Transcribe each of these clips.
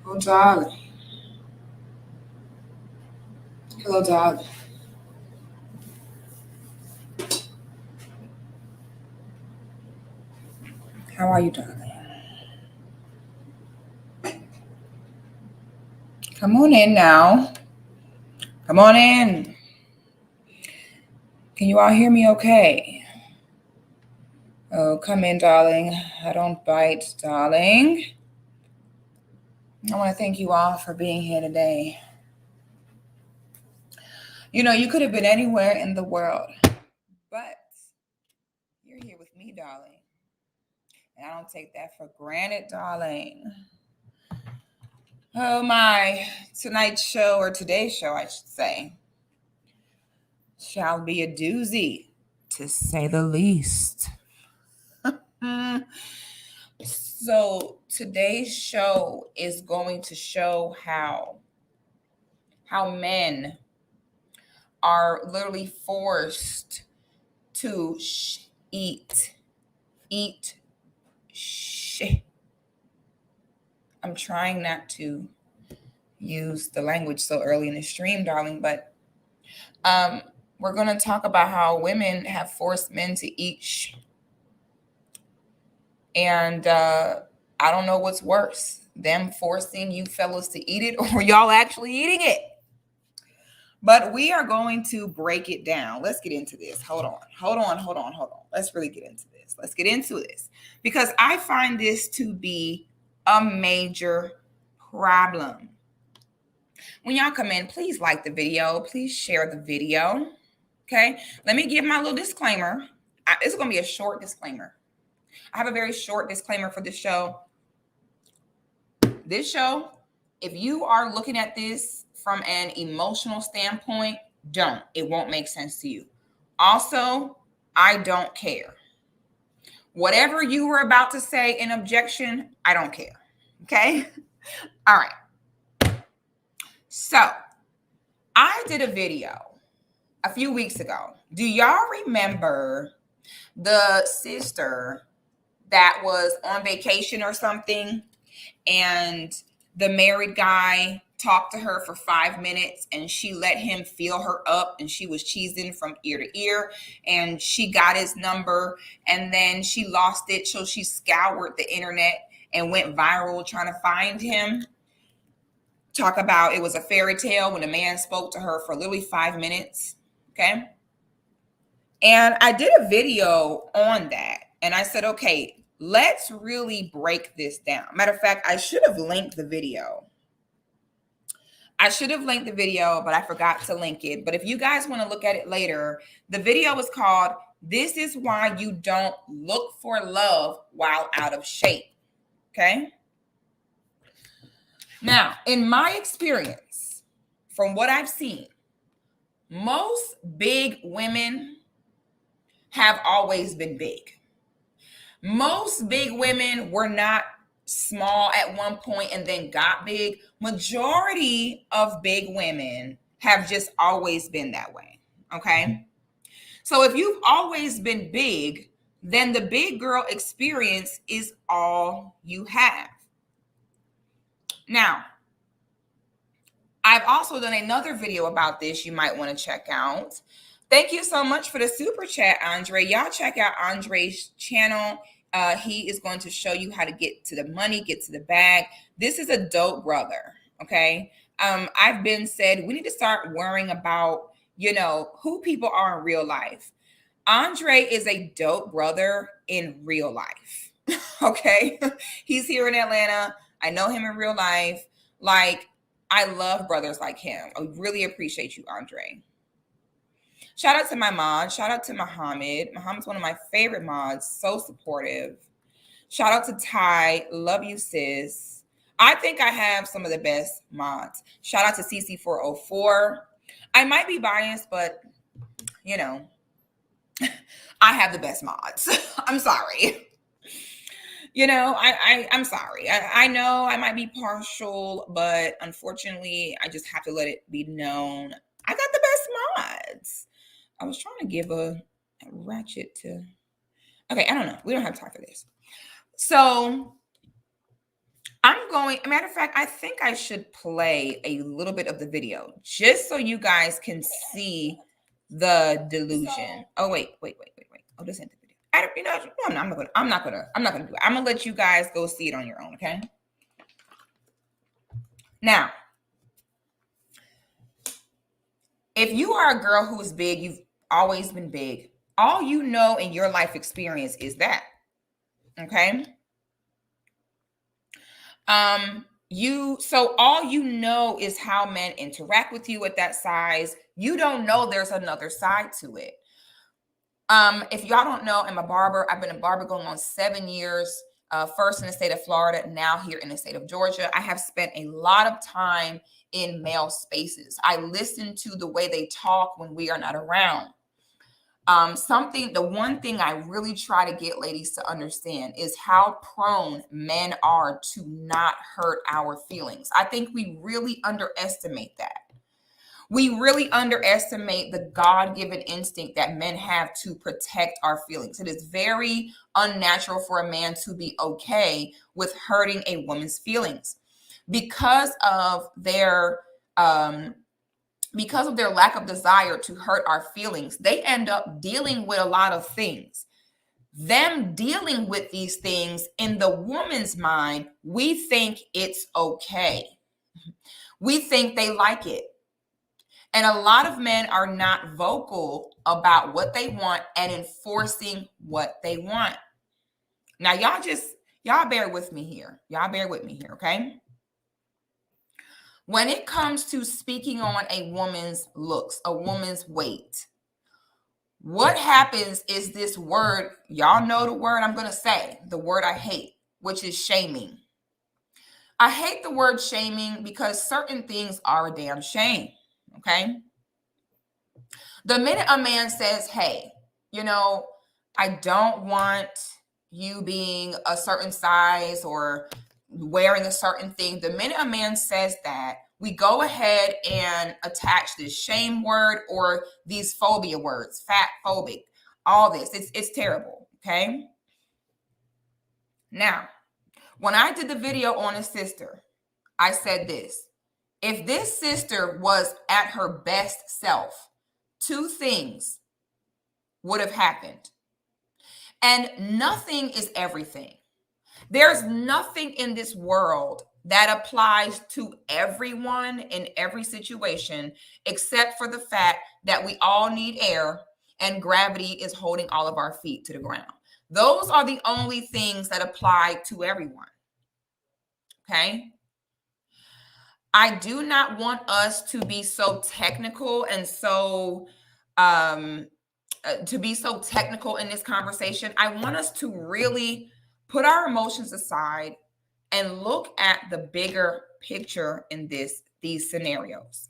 Oh, darling. Hello, darling. How are you, darling? Come on in now. Come on in. Can you all hear me okay? Oh, come in, darling. I don't bite, darling. I want to thank you all for being here today. You know, you could have been anywhere in the world, but you're here with me, darling. And I don't take that for granted, darling. Oh my, tonight's show, or today's show, I should say, shall be a doozy, to say the least. So today's show is going to show how men are literally forced to eat shit. I'm trying not to use the language so early in the stream, darling, but we're going to talk about how women have forced men to eat and I don't know what's worse, them forcing you fellas to eat it or y'all actually eating it. But we are going to break it down. Let's get into this. Hold on. Let's really get into this. Let's get into this because I find this to be a major problem. When y'all come in, please like the video. Please share the video. Okay. Let me give my little disclaimer. It's going to be a short disclaimer. I have a very short disclaimer for this show. This show, if you are looking at this from an emotional standpoint, don't. It won't make sense to you. Also, I don't care. Whatever you were about to say in objection, I don't care. Okay? All right. So, I did a video a few weeks ago. Do y'all remember the sister that was on vacation or something, and the married guy talked to her for 5 minutes and she let him feel her up and she was cheesing from ear to ear and she got his number and then she lost it, so she scoured the internet and went viral trying to find him? Talk about it was a fairy tale when a man spoke to her for literally 5 minutes. Okay. And I did a video on that and I said, okay, let's really break this down. Matter of fact, I should have linked the video. But I forgot to link it. But if you guys want to look at it later, the video was called "This is Why You Don't Look for Love While Out of Shape." Okay. Now, in my experience, from what I've seen, most big women have always been big. Most big women were not small at one point and then got big. Majority of big women have just always been that way. Okay. So if you've always been big, then the big girl experience is all you have. Now, I've also done another video about this you might want to check out. Thank you so much for the super chat, Andre. Y'all check out Andre's channel. He is going to show you how to get to the money, get to the bag. This is a dope brother, okay? I've been said we need to start worrying about, who people are in real life. Andre is a dope brother in real life, okay? He's here in Atlanta. I know him in real life. Like, I love brothers like him. I really appreciate you, Andre. Shout out to my mod. Shout out to Muhammad. Muhammad's one of my favorite mods. So supportive. Shout out to Ty. Love you, sis. I think I have some of the best mods. Shout out to CC404. I might be biased, but, I have the best mods. I'm sorry. I'm sorry. I know I might be partial, but unfortunately, I just have to let it be known. I got the best mods. I was trying to give a ratchet to... Okay, I don't know. We don't have time for this. So matter of fact, I think I should play a little bit of the video just so you guys can see the delusion. Oh, wait. Oh, this ain't the video. No, I'm not gonna do it. I'm gonna let you guys go see it on your own, okay? Now, if you are a girl who is big, you've always been big. All you know in your life experience is that, okay? So all you know is how men interact with you at that size. You don't know there's another side to it. If y'all don't know, I'm a barber. I've been a barber going on 7 years. First in the state of Florida, now here in the state of Georgia. I have spent a lot of time in male spaces. I listen to the way they talk when we are not around. The one thing I really try to get ladies to understand is how prone men are to not hurt our feelings. I think we really underestimate that. We really underestimate the God-given instinct that men have to protect our feelings. It is very unnatural for a man to be okay with hurting a woman's feelings because of their lack of desire to hurt our feelings. They end up dealing with a lot of things. Them dealing with these things, in the woman's mind, we think it's okay. We think they like it. And a lot of men are not vocal about what they want and enforcing what they want. Now, y'all bear with me here. Okay? When it comes to speaking on a woman's looks, a woman's weight, what happens is this word, y'all know the word I'm going to say, the word I hate, which is shaming. I hate the word shaming because certain things are a damn shame, okay? The minute a man says, hey, I don't want you being a certain size or wearing a certain thing, the minute a man says that, we go ahead and attach this shame word or these phobia words, fat phobic, all this. It's terrible, okay? Now, when I did the video on a sister, I said this. If this sister was at her best self, 2 things would have happened. And nothing is everything. There's nothing in this world that applies to everyone in every situation, except for the fact that we all need air and gravity is holding all of our feet to the ground. Those are the only things that apply to everyone. Okay? I do not want us to be so technical and so in this conversation. I want us to really put our emotions aside and look at the bigger picture in these scenarios.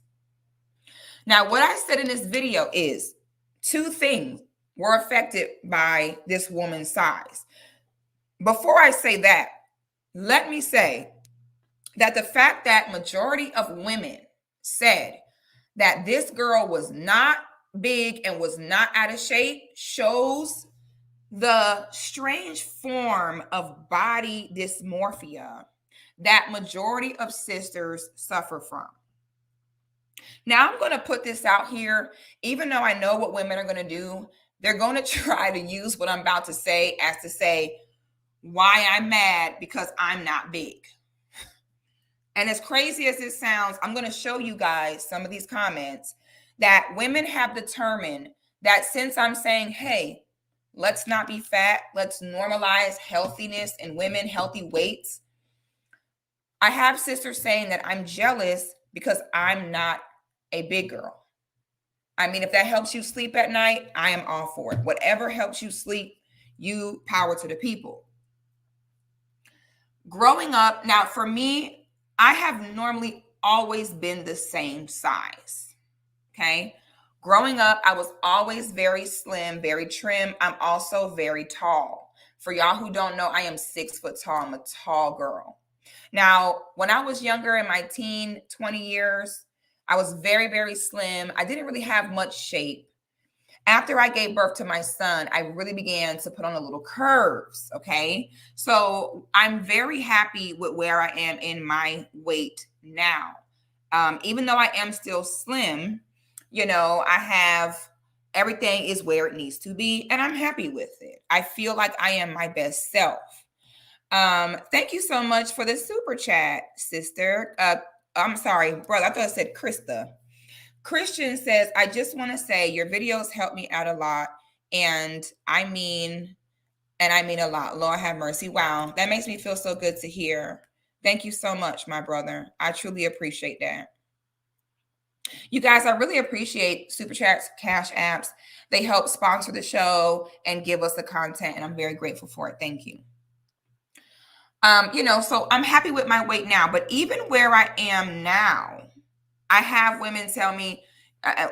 Now, what I said in this video is 2 things were affected by this woman's size. Before I say that, let me say that the fact that majority of women said that this girl was not big and was not out of shape shows the strange form of body dysmorphia that majority of sisters suffer from. Now, I'm going to put this out here, even though I know what women are going to do. They're going to try to use what I'm about to say as to say why I'm mad because I'm not big. And as crazy as this sounds, I'm going to show you guys some of these comments that women have determined that since I'm saying, hey, let's not be fat, let's normalize healthiness in women, healthy weights. I have sisters saying that I'm jealous because I'm not a big girl. I mean, if that helps you sleep at night, I am all for it. Whatever helps you sleep, you power to the people. Growing up, now for me, I have normally always been the same size, okay? Growing up, I was always very slim, very trim. I'm also very tall. For y'all who don't know, I am 6 foot tall. I'm a tall girl. Now, when I was younger in my 20 years, I was very, very slim. I didn't really have much shape. After I gave birth to my son, I really began to put on a little curves. Okay. So I'm very happy with where I am in my weight now. Even though I am still slim, I have everything is where it needs to be, and I'm happy with it. I feel like I am my best self. Thank you so much for the super chat, sister. I'm sorry, brother. I thought I said Krista. Christian says, I just want to say your videos help me out a lot. And I mean a lot. Lord have mercy. Wow. That makes me feel so good to hear. Thank you so much, my brother. I truly appreciate that. You guys, I really appreciate super chats, cash apps. They help sponsor the show and give us the content. And I'm very grateful for it. Thank you. So I'm happy with my weight now, but even where I am now, I have women tell me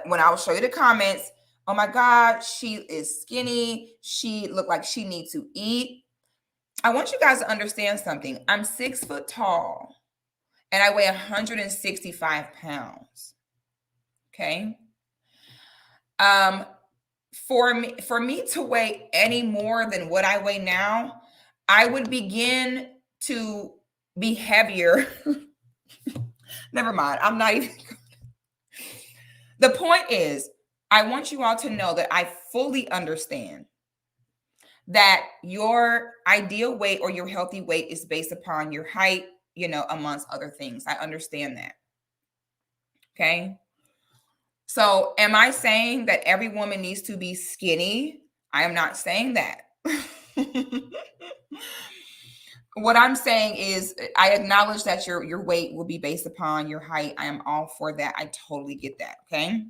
when I will show you the comments, oh my God, she is skinny. She looked like she needs to eat. I want you guys to understand something. I'm 6 foot tall and I weigh 165 pounds. Okay. For me to weigh any more than what I weigh now, I would begin to be heavier. Never mind. I'm not even. The point is, I want you all to know that I fully understand that your ideal weight or your healthy weight is based upon your height, amongst other things. I understand that. Okay. So am I saying that every woman needs to be skinny? I am not saying that. What I'm saying is I acknowledge that your weight will be based upon your height. I am all for that. I totally get that. Okay.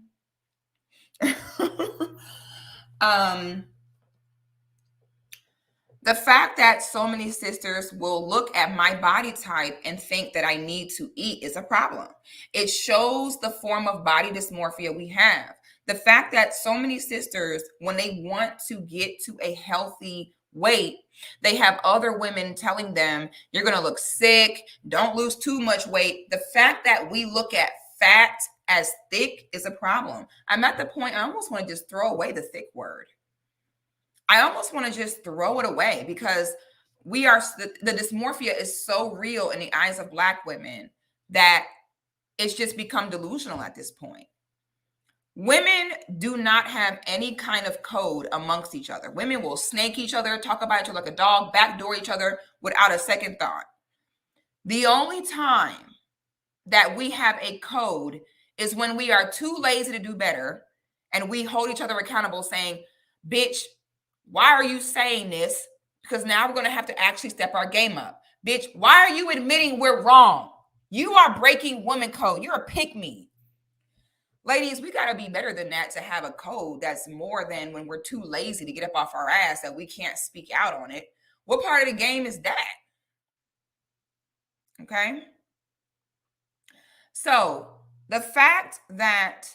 The fact that so many sisters will look at my body type and think that I need to eat is a problem. It shows the form of body dysmorphia we have. The fact that so many sisters, when they want to get to a healthy weight, they have other women telling them, you're going to look sick, don't lose too much weight. The fact that we look at fat as thick is a problem. I'm at the point I almost want to just throw away the thick word. I almost want to just throw it away because the dysmorphia is so real in the eyes of Black women that it's just become delusional at this point. Women do not have any kind of code amongst each other. Women will snake each other, talk about each other like a dog, backdoor each other without a second thought. The only time that we have a code is when we are too lazy to do better and we hold each other accountable saying, bitch, why are you saying this? Because now we're going to have to actually step our game up. Bitch, why are you admitting we're wrong? You are breaking woman code. You're a pick me. Ladies, we got to be better than that to have a code that's more than when we're too lazy to get up off our ass that we can't speak out on it. What part of the game is that? Okay. So the fact that,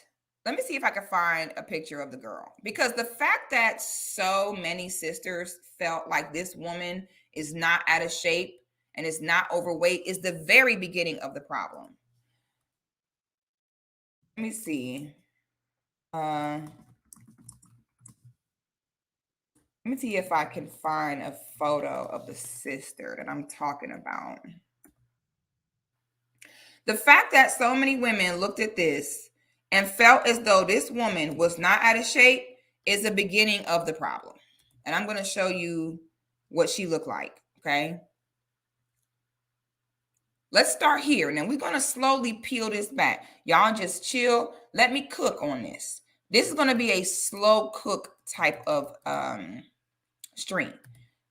let me see if I can find a picture of the girl, because the fact that so many sisters felt like this woman is not out of shape and is not overweight is the very beginning of the problem. Let me see. Let me see if I can find a photo of the sister that I'm talking about. The fact that so many women looked at this and felt as though this woman was not out of shape is the beginning of the problem. And I'm going to show you what she looked like. Okay. Let's start here. And then we're going to slowly peel this back. Y'all just chill. Let me cook on this. This is going to be a slow cook type of stream.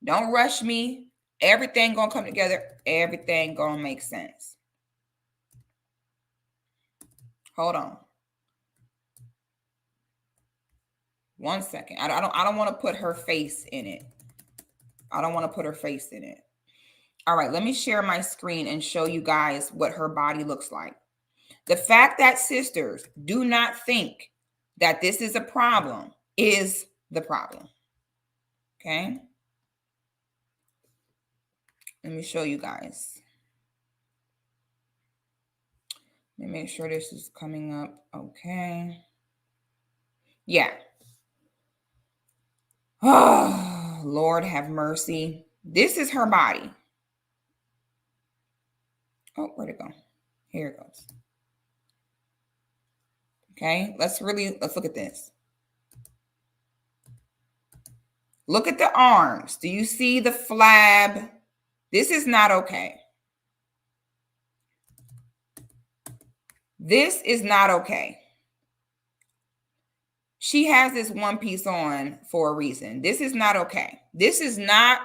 Don't rush me. Everything going to come together. Everything going to make sense. Hold on. 1 second. I don't want to put her face in it. I don't want to put her face in it. All right, let me share my screen and show you guys what her body looks like. The fact that sisters do not think that this is a problem is the problem. Okay. Let me show you guys. Let me make sure this is coming up. Okay. Yeah. Oh, Lord have mercy. This is her body. Oh, where'd it go? Here it goes. Okay, let's look at this. Look at the arms. Do you see the flab? This is not okay. This is not okay. She has this one piece on for a reason. This is not okay. This is not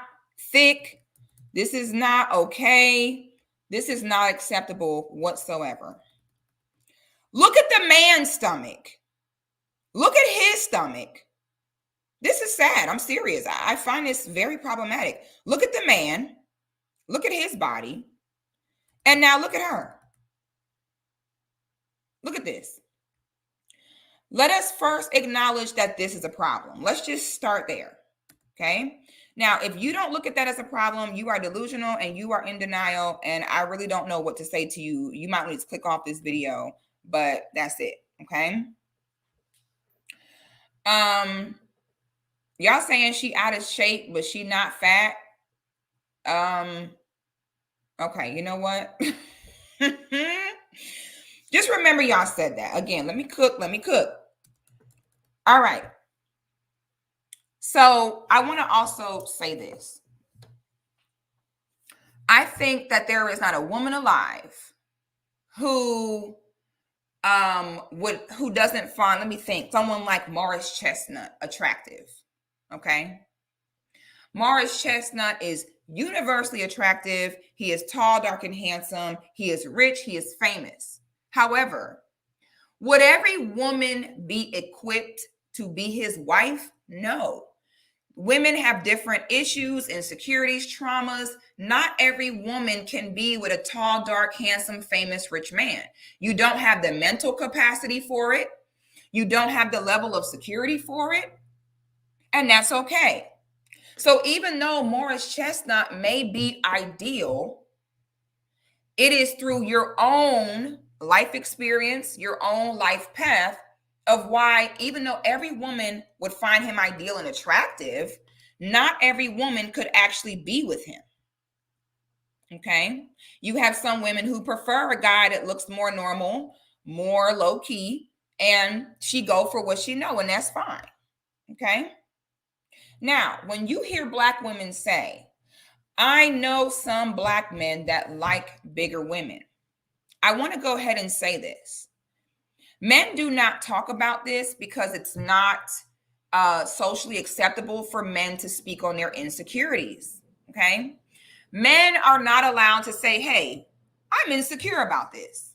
thick. This is not okay. This is not acceptable whatsoever. Look at the man's stomach. Look at his stomach. This is sad. I'm serious. I find this very problematic. Look at the man. Look at his body. And now look at her. Look at this. Let us first acknowledge that this is a problem. Let's just start there. Okay. Now, if you don't look at that as a problem, you are delusional and you are in denial. And I really don't know what to say to you. You might need to click off this video, but that's it. Okay. Y'all saying she out of shape, but she not fat. Okay, you know what? Just remember y'all said that. Again, let me cook. All right. So I want to also say this. I think that there is not a woman alive who doesn't find, let me think, someone like Morris Chestnut attractive. Okay. Morris Chestnut is universally attractive. He is tall, dark, and handsome. He is rich. He is famous. However, would every woman be equipped to be his wife? No. Women have different issues, insecurities, traumas. Not every woman can be with a tall, dark, handsome, famous, rich man. You don't have the mental capacity for it. You don't have the level of security for it. And that's okay. So even though Morris Chestnut may be ideal, it is through your own life experience, your own life path of why, even though every woman would find him ideal and attractive, not every woman could actually be with him. Okay. You have some women who prefer a guy that looks more normal, more low key, and she go for what she know, and that's fine. Okay. Now, when you hear Black women say, I know some Black men that like bigger women, I want to go ahead and say this. Men do not talk about this because it's not socially acceptable for men to speak on their insecurities. Okay. Men are not allowed to say, hey, I'm insecure about this.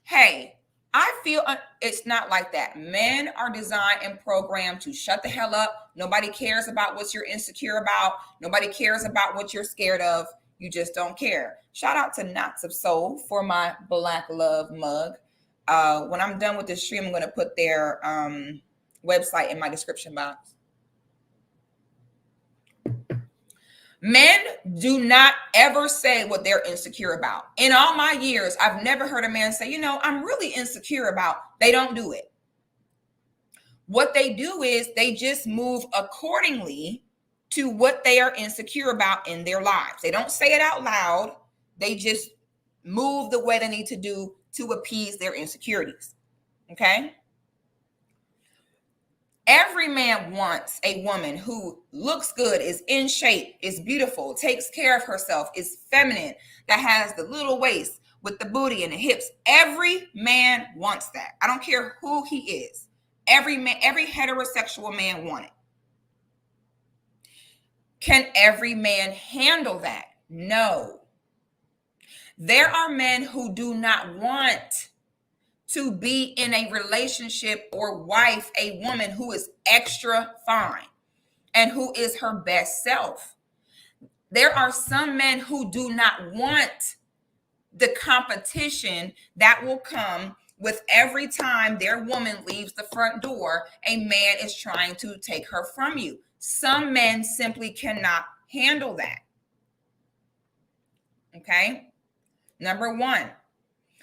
Hey, I feel it's not like that. Men are designed and programmed to shut the hell up. Nobody cares about what you're insecure about. Nobody cares about what you're scared of. You just don't care. Shout out to Knots of Soul for my Black Love mug. When I'm done with this stream, I'm going to put their website in my description box. Men do not ever say what they're insecure about. In all my years, I've never heard a man say, you know, I'm really insecure about. They don't do it. What they do is they just move accordingly to what they are insecure about in their lives. They don't say it out loud. They just move the way they need to do to appease their insecurities. Okay? Every man wants a woman who looks good, is in shape, is beautiful, takes care of herself, is feminine, that has the little waist with the booty and the hips. Every man wants that. I don't care who he is. Every man, every heterosexual man wants it. Can every man handle that? No. There are men who do not want to be in a relationship or wife a woman who is extra fine and who is her best self. There are some men who do not want the competition that will come with every time their woman leaves the front door, a man is trying to take her from you. Some men simply cannot handle that. Okay? Number one.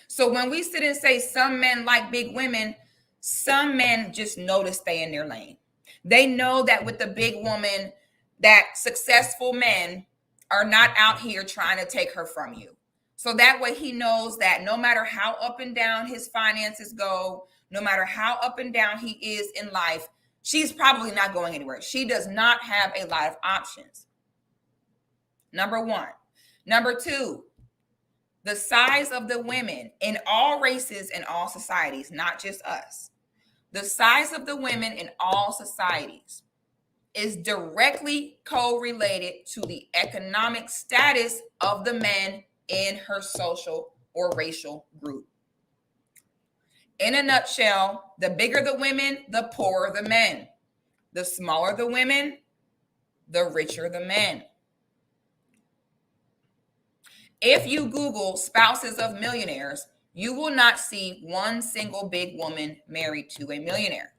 So when we sit and say some men like big women, some men just know to stay in their lane. They know that with the big woman, that successful men are not out here trying to take her from you. So that way he knows that no matter how up and down his finances go, no matter how up and down he is in life, she's probably not going anywhere. She does not have a lot of options. Number one. Number two, the size of the women in all races and all societies, not just us. The size of the women in all societies is directly correlated to the economic status of the men in her social or racial group. In a nutshell, the bigger the women, the poorer the men. The smaller the women, the richer the men. If you Google spouses of millionaires, you will not see one single big woman married to a millionaire.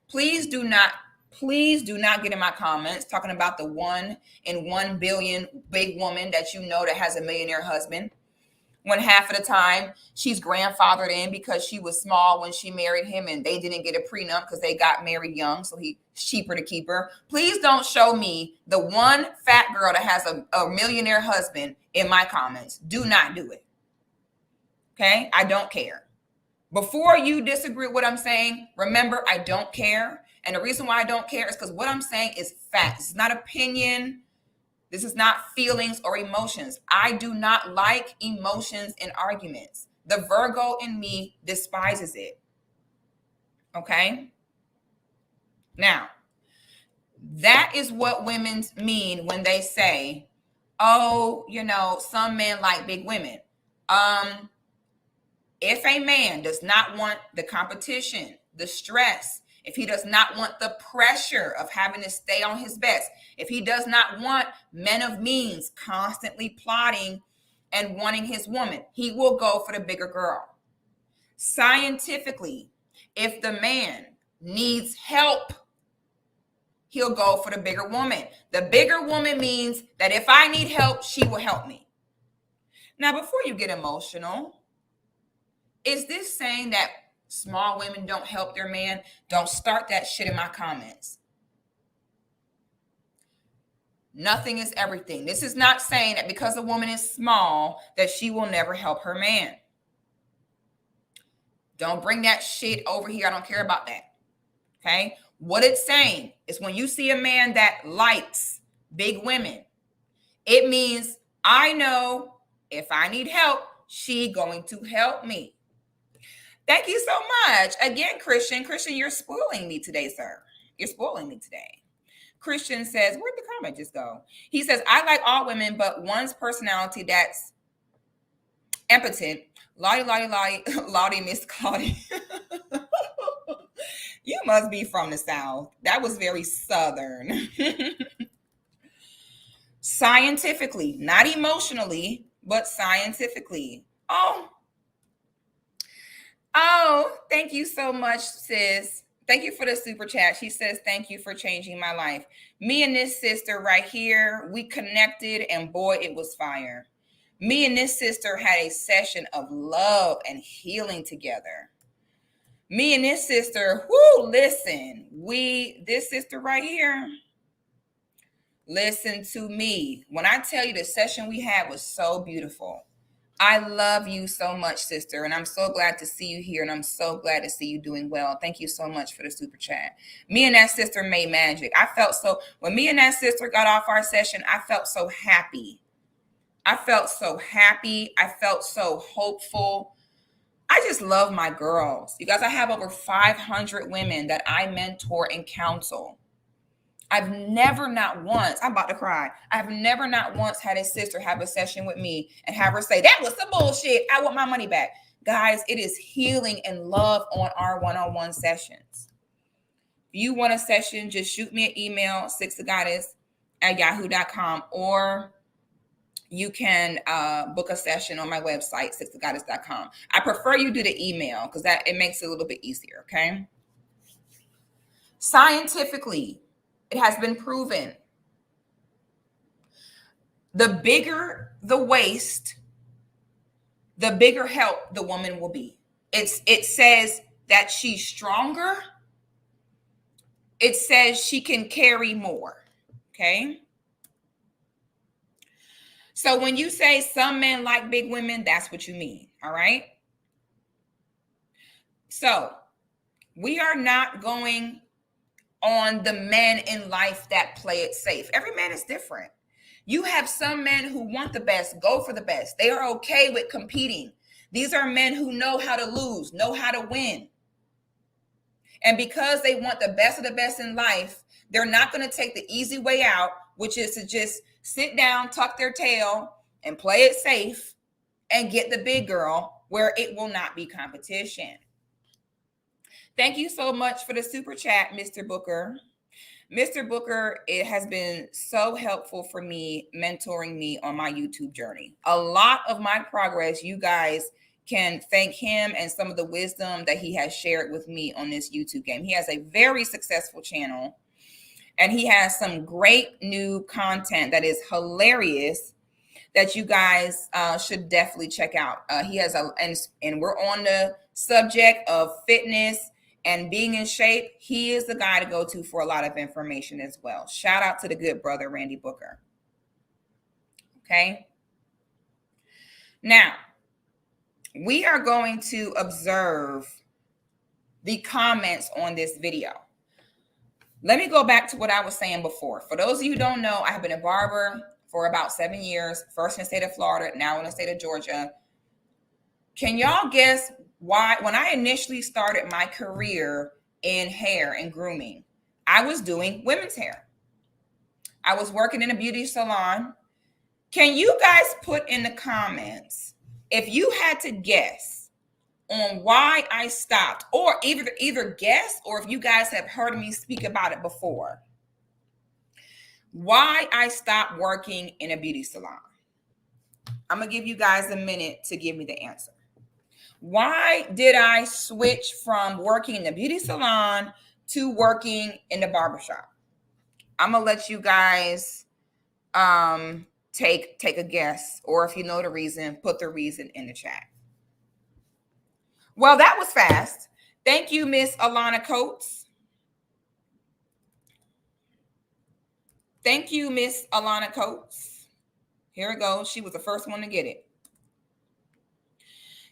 Please do not get in my comments talking about the 1 in 1 billion big woman that you know that has a millionaire husband, when half of the time she's grandfathered in because she was small when she married him and they didn't get a prenup because they got married young, so he's cheaper to keep her. Please don't show me the one fat girl that has a millionaire husband in my comments. Do not do it. Okay? I don't care. Before you disagree with what I'm saying, remember, I don't care. And the reason why I don't care is because what I'm saying is facts. It's not opinion. This is not feelings or emotions. I do not like emotions in arguments. The Virgo in me despises it. Okay? Now, that is what women mean when they say, oh, some men like big women. If a man does not want the competition, the stress, if he does not want the pressure of having to stay on his best, if he does not want men of means constantly plotting and wanting his woman, he will go for the bigger girl. Scientifically, if the man needs help, he'll go for the bigger woman. The bigger woman means that if I need help, she will help me. Now, before you get emotional, is this saying that small women don't help their man? Don't start that shit in my comments. Nothing is everything. This is not saying that because a woman is small that she will never help her man. Don't bring that shit over here. I don't care about that. Okay? What it's saying is when you see a man that likes big women, it means I know if I need help, she going to help me. Thank you so much. Again, Christian, you're spoiling me today, sir. You're spoiling me today. Christian says, where'd the comment just go? He says, I like all women, but one's personality that's impotent. Lottie, Miss Claudia. You must be from the South. That was very Southern. Scientifically, not emotionally, but scientifically. Oh, thank you so much, sis. Thank you for the super chat. She says, thank you for changing my life. Me and this sister right here, we connected and boy, it was fire. Me and this sister had a session of love and healing together. Me and this sister, listen, this sister right here, listen to me. When I tell you the session we had was so beautiful. I love you so much, sister, and I'm so glad to see you here, and I'm so glad to see you doing well. Thank you so much for the super chat. Me and that sister made magic. When me and that sister got off our session, I felt so happy. I felt so hopeful. I just love my girls. You guys, I have over 500 women that I mentor and counsel. I've never not once, I'm about to cry. I've never not once had a sister have a session with me and have her say, that was some bullshit. I want my money back. Guys, it is healing and love on our one-on-one sessions. If you want a session, just shoot me an email, sixthegoddis@yahoo.com, or you can book a session on my website, sixthegoddis.com. I prefer you do the email because it makes it a little bit easier, okay? Scientifically, it has been proven. The bigger the waist, the bigger help the woman will be. It says that she's stronger it says she can carry more. Okay. So when you say some men like big women, that's what you mean. All right. So we are not going on the men in life that play it safe. Every man is different. You have some men who want the best, go for the best. They are okay with competing. These are men who know how to lose, know how to win. And because they want the best of the best in life, they're not going to take the easy way out, which is to just sit down, tuck their tail, and play it safe and get the big girl where it will not be competition. Thank you so much for the super chat, Mr. Booker. Mr. Booker, it has been so helpful for me, mentoring me on my YouTube journey. A lot of my progress, you guys can thank him and some of the wisdom that he has shared with me on this YouTube game. He has a very successful channel, and he has some great new content that is hilarious that you guys should definitely check out. He has and we're on the subject of fitness and being in shape. He is the guy to go to for a lot of information as well. Shout out to the good brother, Randy Booker. Okay. Now, we are going to observe the comments on this video. Let me go back to what I was saying before. For those of you who don't know, I have been a barber for about 7 years, first in the state of Florida, now in the state of Georgia. Can y'all guess why? When I initially started my career in hair and grooming, I was doing women's hair. I was working in a beauty salon. Can you guys put in the comments if you had to guess on why I stopped, or either guess, or if you guys have heard me speak about it before, why I stopped working in a beauty salon? I'm going to give you guys a minute to give me the answer. Why did I switch from working in the beauty salon to working in the barbershop? I'm going to let you guys take a guess, or if you know the reason, put the reason in the chat. Well, that was fast. Thank you, Miss Alana Coates. Thank you, Miss Alana Coates. Here it goes. She was the first one to get it.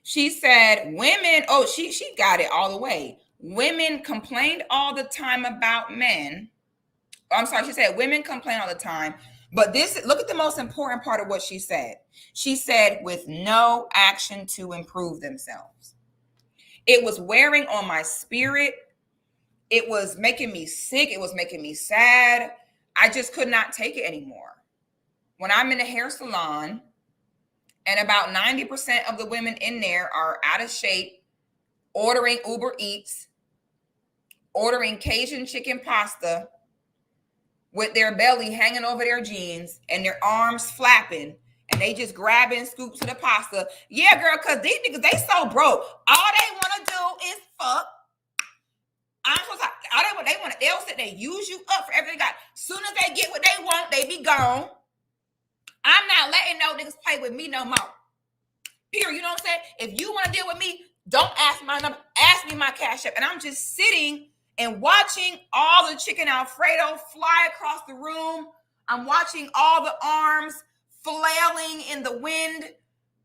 She said women, she got it all the way. Women complained all the time about men. I'm sorry, she said women complain all the time. But look at the most important part of what she said. She said with no action to improve themselves. It was wearing on my spirit. It was making me sick. It was making me sad. I just could not take it anymore. When I'm in a hair salon, and about 90% of the women in there are out of shape, ordering Uber Eats, ordering Cajun chicken pasta with their belly hanging over their jeans and their arms flapping, and they just grabbing scoops of the pasta. Yeah, girl, because these niggas, they so broke. All they want to do is fuck. They'll sit there, use you up for everything they got. Soon as they get what they want, they be gone. I'm not letting no niggas play with me no more. Period. You know what I'm saying? If you want to deal with me, don't ask my number. Ask me my cash app. And I'm just sitting and watching all the chicken Alfredo fly across the room. I'm watching all the arms flailing in the wind.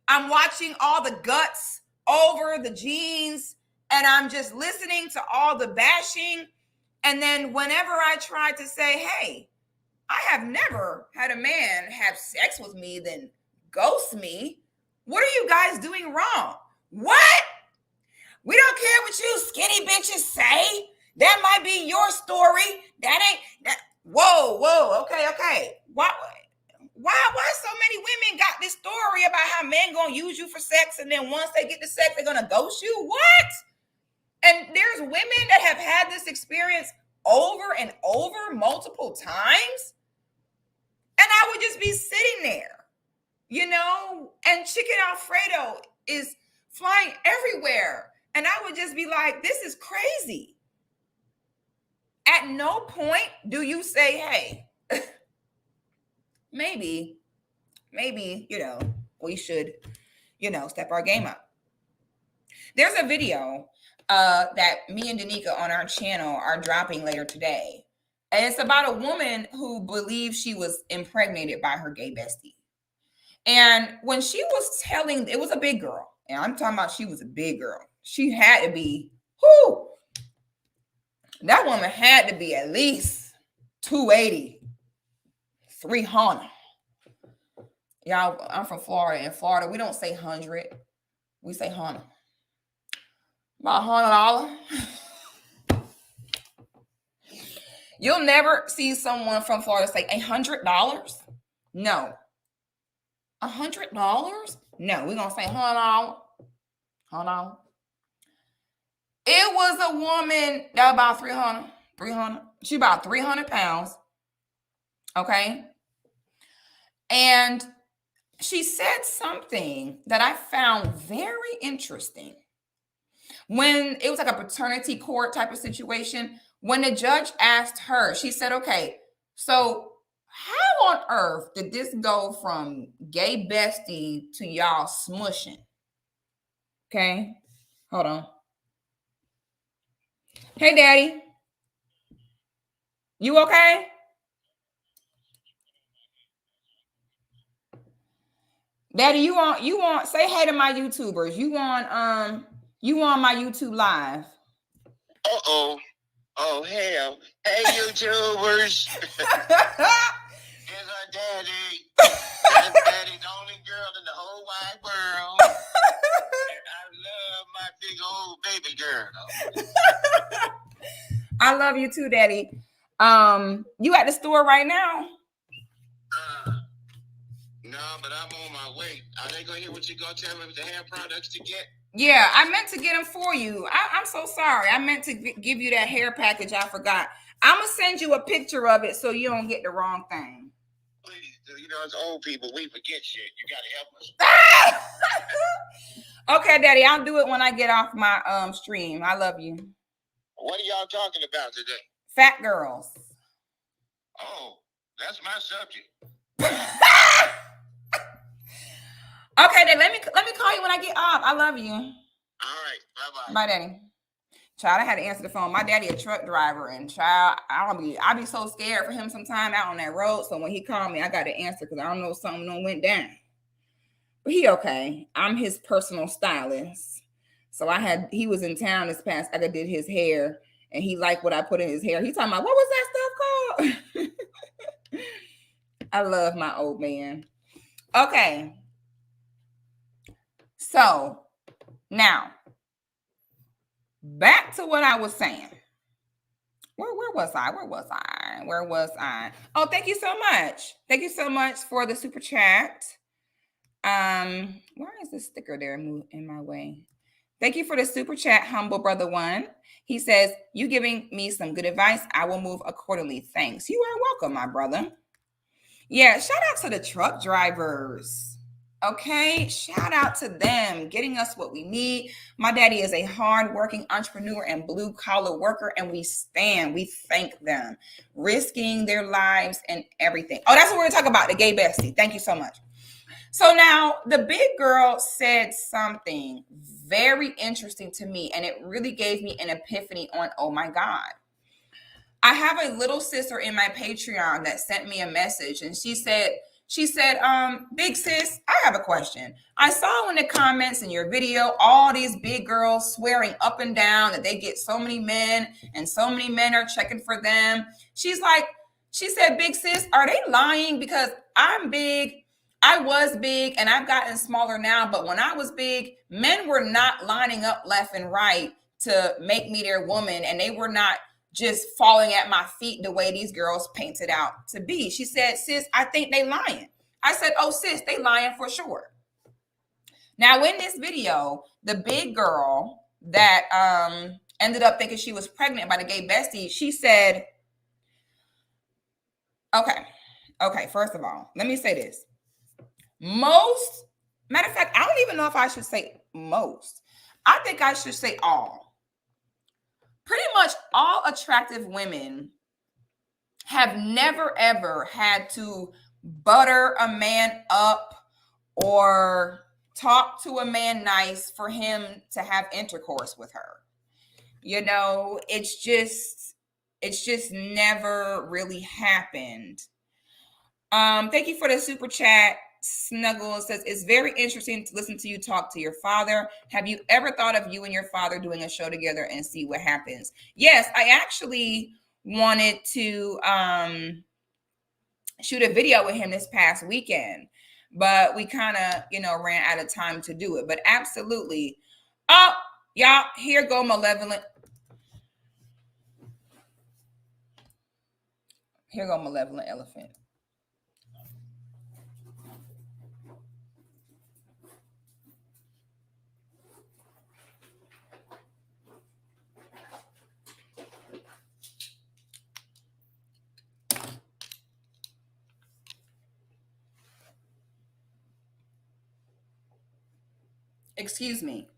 I'm watching all the guts over the jeans. And I'm just listening to all the bashing. And then whenever I try to say, hey, I have never had a man have sex with me, then ghost me. What are you guys doing wrong? What? We don't care what you skinny bitches say. That might be your story. That ain't that. Whoa. Okay. Why so many women got this story about how men gonna use you for sex, and then once they get the sex, they're gonna ghost you? What? And there's women that have had this experience over and over multiple times. And I would just be sitting there, and chicken Alfredo is flying everywhere. And I would just be like, this is crazy. At no point do you say, hey, maybe, we should, step our game up. There's a video that me and Danica on our channel are dropping later today. And it's about a woman who believes she was impregnated by her gay bestie. And when she was telling, it was a big girl. And I'm talking about she was a big girl. She had to be, that woman had to be at least 280, 300. Y'all, I'm from Florida. In Florida, we don't say 100. We say 100. About $100. You'll never see someone from Florida say $100. No. $100? No, we're gonna say $100. $100. It was a woman that about 300. She about 300 pounds. Okay. And she said something that I found very interesting. When it was like a paternity court type of situation, when the judge asked her, she said, okay, so how on earth did this go from gay bestie to y'all smushing? Okay, hold on. Hey, Daddy. You okay? Daddy, you want say hey to my YouTubers. You on my YouTube live. Uh-oh. Oh, hell. Hey, YouTubers. Here's our daddy. That's daddy, the only girl in the whole wide world. And I love my big old baby girl. I love you too, Daddy. You at the store right now? No, but I'm on my way. Are they gonna hear what you're gonna tell me with the hair products to get? Yeah, I meant to get them for you. I'm so sorry. I meant to give you that hair package. I forgot. I'm gonna send you a picture of it so you don't get the wrong thing. Please, you know, it's old people. We forget shit. You gotta help us. Okay, Daddy, I'll do it when I get off my stream. I love you. What are y'all talking about today? Fat girls. Oh, that's my subject. Okay, then let me call you when I get off. I love you. All right, bye-bye. Bye, Daddy. Child, I had to answer the phone. My daddy a truck driver, and child, I be so scared for him sometime out on that road. So when he called me, I got to answer because I don't know if something done went down. But he okay. I'm his personal stylist. So he was in town this past, I did his hair, and he liked what I put in his hair. He talking about, what was that stuff called? I love my old man. Okay. So now back to what I was saying. Where was I? Oh, thank you so much. Thank you so much for the super chat. Why is the sticker there in my way? Thank you for the super chat, humble brother one. He says, you giving me some good advice. I will move accordingly. Thanks. You are welcome, my brother. Yeah, shout out to the truck drivers. Okay, shout out to them getting us what we need. My daddy is a hardworking entrepreneur and blue collar worker, and we thank them, risking their lives and everything. Oh, that's what we're talking about, the gay bestie. Thank you so much. So now the big girl said something very interesting to me, and it really gave me an epiphany on, oh my God. I have a little sister in my Patreon that sent me a message, and she said, big sis, I have a question. I saw in the comments in your video, all these big girls swearing up and down that they get so many men and so many men are checking for them. She said, big sis, are they lying? Because I'm big. I was big and I've gotten smaller now. But when I was big, men were not lining up left and right to make me their woman. And they were not just falling at my feet the way these girls painted out to be. She said, sis, I think they lying. I said, oh, sis, they lying for sure. Now, in this video, the big girl that ended up thinking she was pregnant by the gay bestie, she said, okay, first of all, let me say this. Matter of fact, I don't even know if I should say most. I think I should say all. Pretty much all attractive women have never, ever had to butter a man up or talk to a man nice for him to have intercourse with her. You know, it's just never really happened. Thank you for the super chat. Snuggle says it's very interesting to listen to you talk to your father. Have you ever thought of you and your father doing a show together and see what happens? Yes, I actually wanted to shoot a video with him this past weekend, but we kind of, ran out of time to do it. But absolutely. Oh, y'all, here go malevolent. Here go malevolent elephant. Excuse me.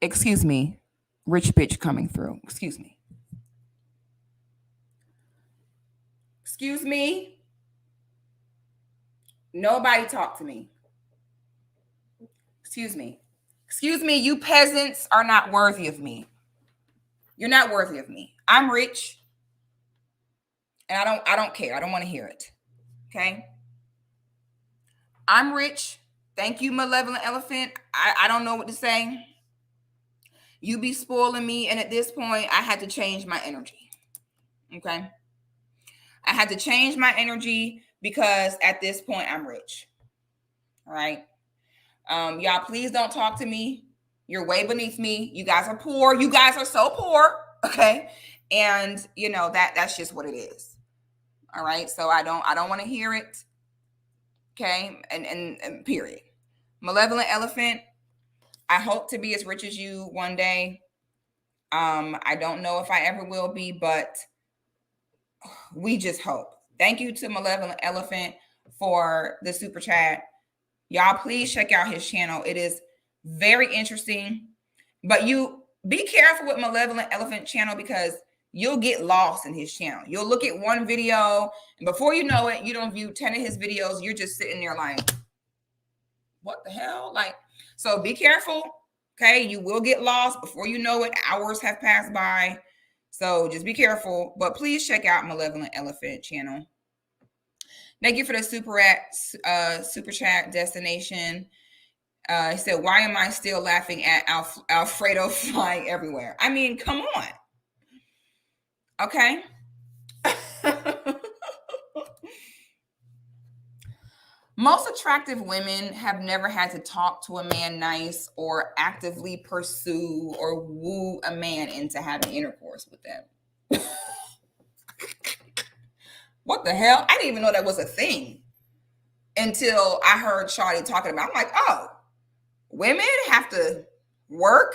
Excuse me. Rich bitch coming through. Excuse me. Excuse me. Nobody talk to me. Excuse me. Excuse me. You peasants are not worthy of me. You're not worthy of me. I'm rich. And I don't care. I don't want to hear it. Okay? I'm rich. Thank you, malevolent elephant. I don't know what to say. You be spoiling me, and at this point, I had to change my energy. Okay? I had to change my energy because at this point, I'm rich. All right? Y'all, please don't talk to me. You're way beneath me. You guys are poor. You guys are so poor. Okay? And that's just what it is. All right? So I don't want to hear it. Okay? And period. Malevolent elephant, I hope to be as rich as you one day. I don't know if I ever will be, but we just hope. Thank you to Malevolent Elephant for the super chat. Y'all, please check out his channel. It is very interesting. But you be careful with Malevolent Elephant channel because you'll get lost in his channel. You'll look at one video, and before you know it, you don't view 10 of his videos. You're just sitting there like, what the hell? So be careful. Okay. You will get lost before you know it. Hours have passed by. So just be careful. But please check out Malevolent Elephant channel. Thank you for the super chat destination. He said, why am I still laughing at Alfredo flying everywhere? I mean, come on. Okay. Most attractive women have never had to talk to a man nice or actively pursue or woo a man into having intercourse with them. What the hell? I didn't even know that was a thing until I heard Shawty talking about it. I'm like, oh, women have to work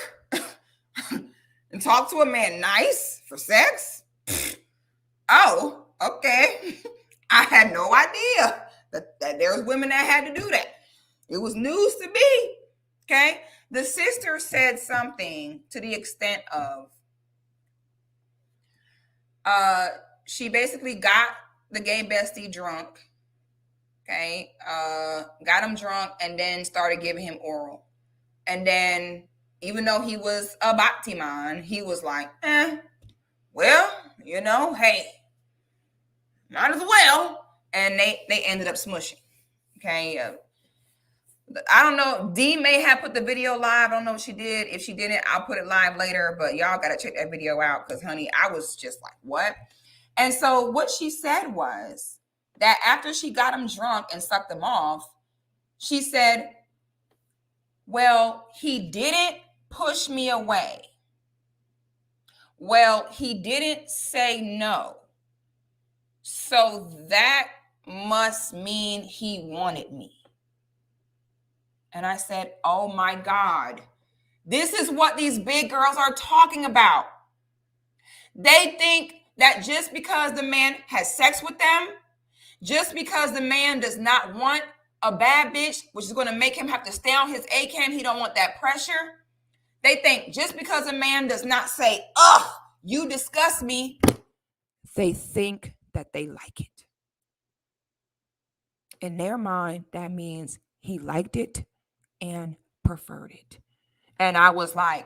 and talk to a man nice for sex? Oh, okay. I had no idea that there was women that had to do that. It was news to me. Okay. The sister said something to the extent of she basically got the gay bestie drunk. Okay. Got him drunk and then started giving him oral. And then even though he was a bhakti man, he was like, well, hey, might as well. And they ended up smushing. Okay. I don't know. Dee may have put the video live. I don't know if she did. If she didn't, I'll put it live later. But y'all got to check that video out because, honey, I was just like, what? And so what she said was that after she got him drunk and sucked him off, she said, well, he didn't push me away. Well, he didn't say no. So that must mean he wanted me. And I said, oh my God, this is what these big girls are talking about. They think that just because the man has sex with them, just because the man does not want a bad bitch, which is going to make him have to stay on his A-cam, he don't want that pressure. They think just because a man does not say, ugh, you disgust me, they think that they like it. In their mind, that means he liked it and preferred it. And I was like,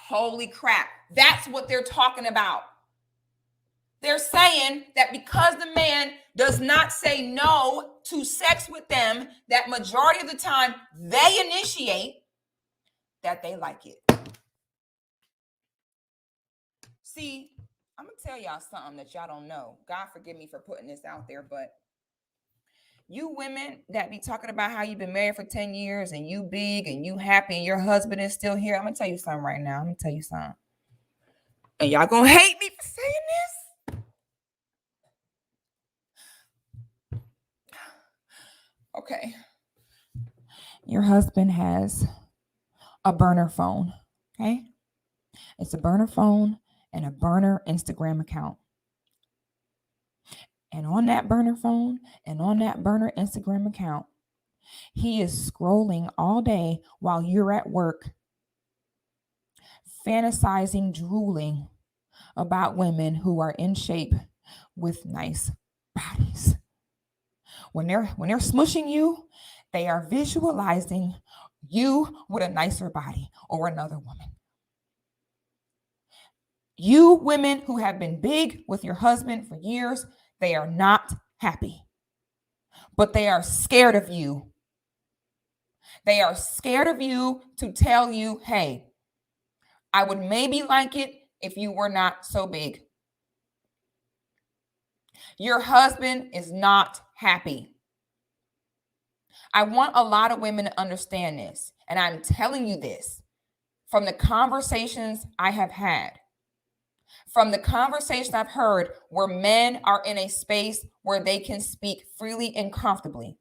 Holy crap. That's what they're talking about. They're saying that because the man does not say no to sex with them, that majority of the time they initiate, that they like it. See, I'm going to tell y'all something that y'all don't know. God forgive me for putting this out there, but you women that be talking about how you've been married for 10 years and you big and you happy and your husband is still here, I'm going to tell you something right now. I'm going to tell you something. And y'all going to hate me for saying this. Okay. Your husband has a burner phone, okay? It's a burner phone and a burner Instagram account. And on that burner phone and on that burner Instagram account, he is scrolling all day while you're at work, fantasizing, drooling about women who are in shape with nice bodies. When they're smushing you, they are visualizing you with a nicer body or another woman. You women who have been big with your husband for years, they are not happy, but they are scared of you. They are scared of you to tell you, hey, I would maybe like it if you were not so big. Your husband is not happy. I want a lot of women to understand this, and I'm telling you this from the conversations I have had, from the conversations I've heard where men are in a space where they can speak freely and comfortably.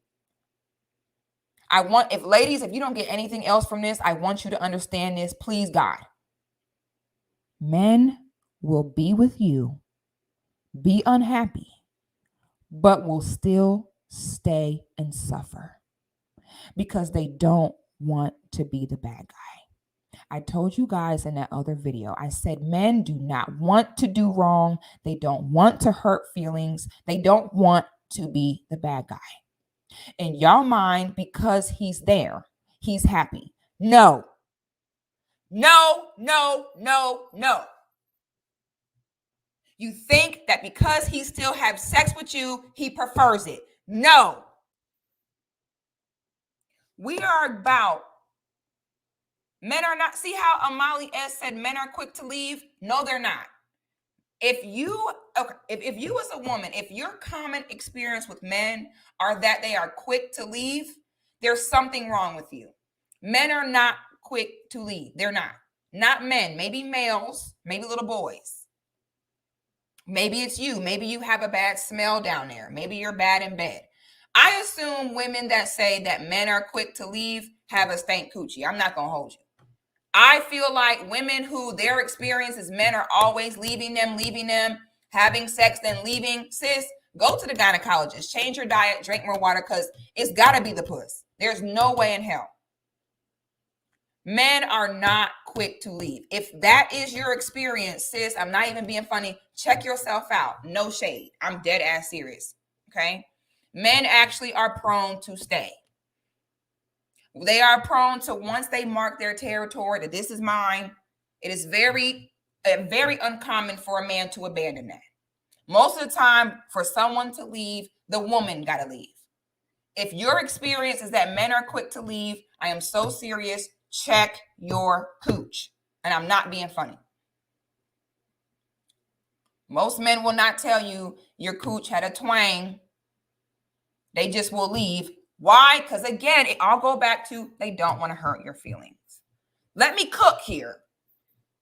If you don't get anything else from this, I want you to understand this, please, God. Men will be with you, be unhappy, but will still stay and suffer because they don't want to be the bad guy. I told you guys in that other video, I said men do not want to do wrong. They don't want to hurt feelings. They don't want to be the bad guy. In y'all mind, because he's there, he's happy. No. No, no, no, no. You think that because he still has sex with you, he prefers it. No. We are about, men are not, see how Amali S said men are quick to leave? No, they're not. If you as a woman, if your common experience with men are that they are quick to leave, there's something wrong with you. Men are not quick to leave. They're not. Not men, maybe males, maybe little boys. Maybe it's you. Maybe you have a bad smell down there. Maybe you're bad in bed. I assume women that say that men are quick to leave have a stank coochie. I'm not going to hold you. I feel like women who their experience is men are always leaving them, having sex, then leaving. Sis, go to the gynecologist, change your diet, drink more water, because it's got to be the puss. There's no way in hell. Men are not quick to leave. If that is your experience, sis, I'm not even being funny. Check yourself out. No shade. I'm dead ass serious. Okay? Men actually are prone to stay. They are prone to, once they mark their territory, that this is mine, it is very uncommon for a man to abandon that. Most of the time, for someone to leave, the woman got to leave. If your experience is that men are quick to leave, I am so serious. Check your cooch. And I'm not being funny. Most men will not tell you your cooch had a twang. They just will leave. Why? Because again, it all go back to they don't want to hurt your feelings. Let me cook here.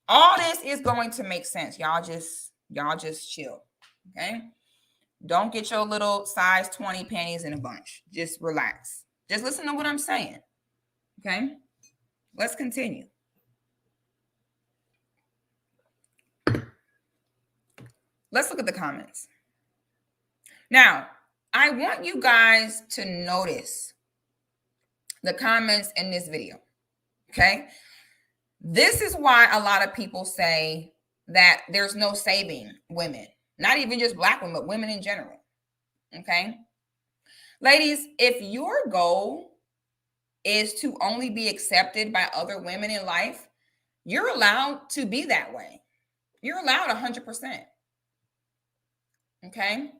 All this is going to make sense. Y'all just chill. Okay? Don't get your little size 20 panties in a bunch. Just relax. Just listen to what I'm saying. Okay? Let's continue. Let's look at the comments. Now, I want you guys to notice the comments in this video. Okay? This is why a lot of people say that there's no saving women. Not even just black women, but women in general. Okay? Ladies, if your goal is to only be accepted by other women in life, You're allowed to be that way. You're allowed 100%. Okay?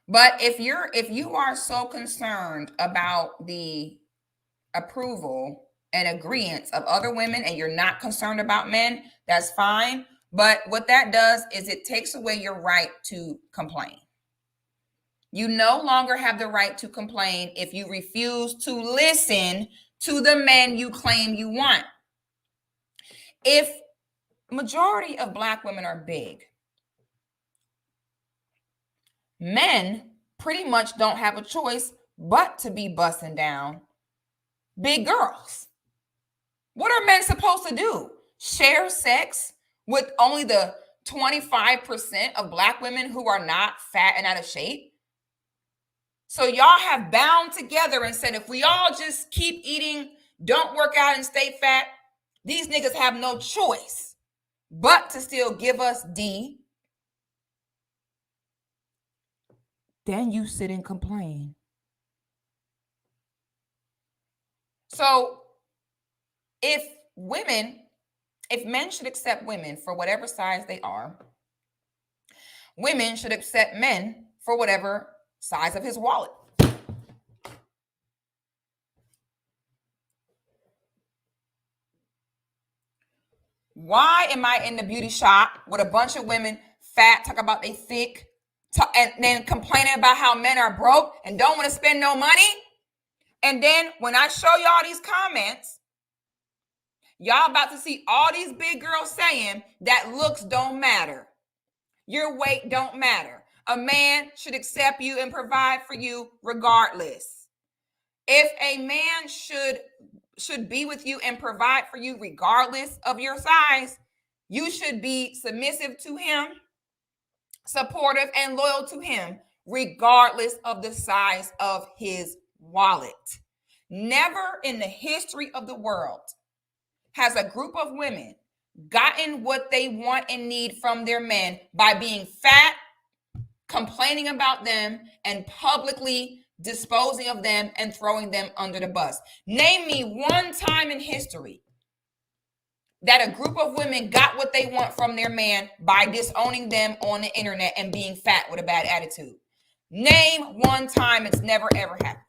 But if you are so concerned about the approval and agreement of other women and you're not concerned about men, that's fine. But what that does is it takes away your right to complain. You no longer have the right to complain if you refuse to listen to the men you claim you want. If majority of Black women are big, men pretty much don't have a choice but to be busting down big girls. What are men supposed to do? Share sex with only the 25% of Black women who are not fat and out of shape? So y'all have bound together and said, if we all just keep eating, don't work out and stay fat, these niggas have no choice but to still give us D. Then you sit and complain. So if men should accept women for whatever size they are, women should accept men for whatever size of his wallet. Why am I in the beauty shop with a bunch of women, fat, talk about they thick, and then complaining about how men are broke and don't want to spend no money? And then when I show y'all these comments, y'all about to see all these big girls saying that looks don't matter. Your weight don't matter. A man should accept you and provide for you regardless. If a man should be with you and provide for you regardless of your size, you should be submissive to him, supportive and loyal to him, regardless of the size of his wallet. Never in the history of the world has a group of women gotten what they want and need from their men by being fat, complaining about them, and publicly disposing of them and throwing them under the bus. Name me one time in history that a group of women got what they want from their man by disowning them on the internet and being fat with a bad attitude. Name one time. It's never ever happened.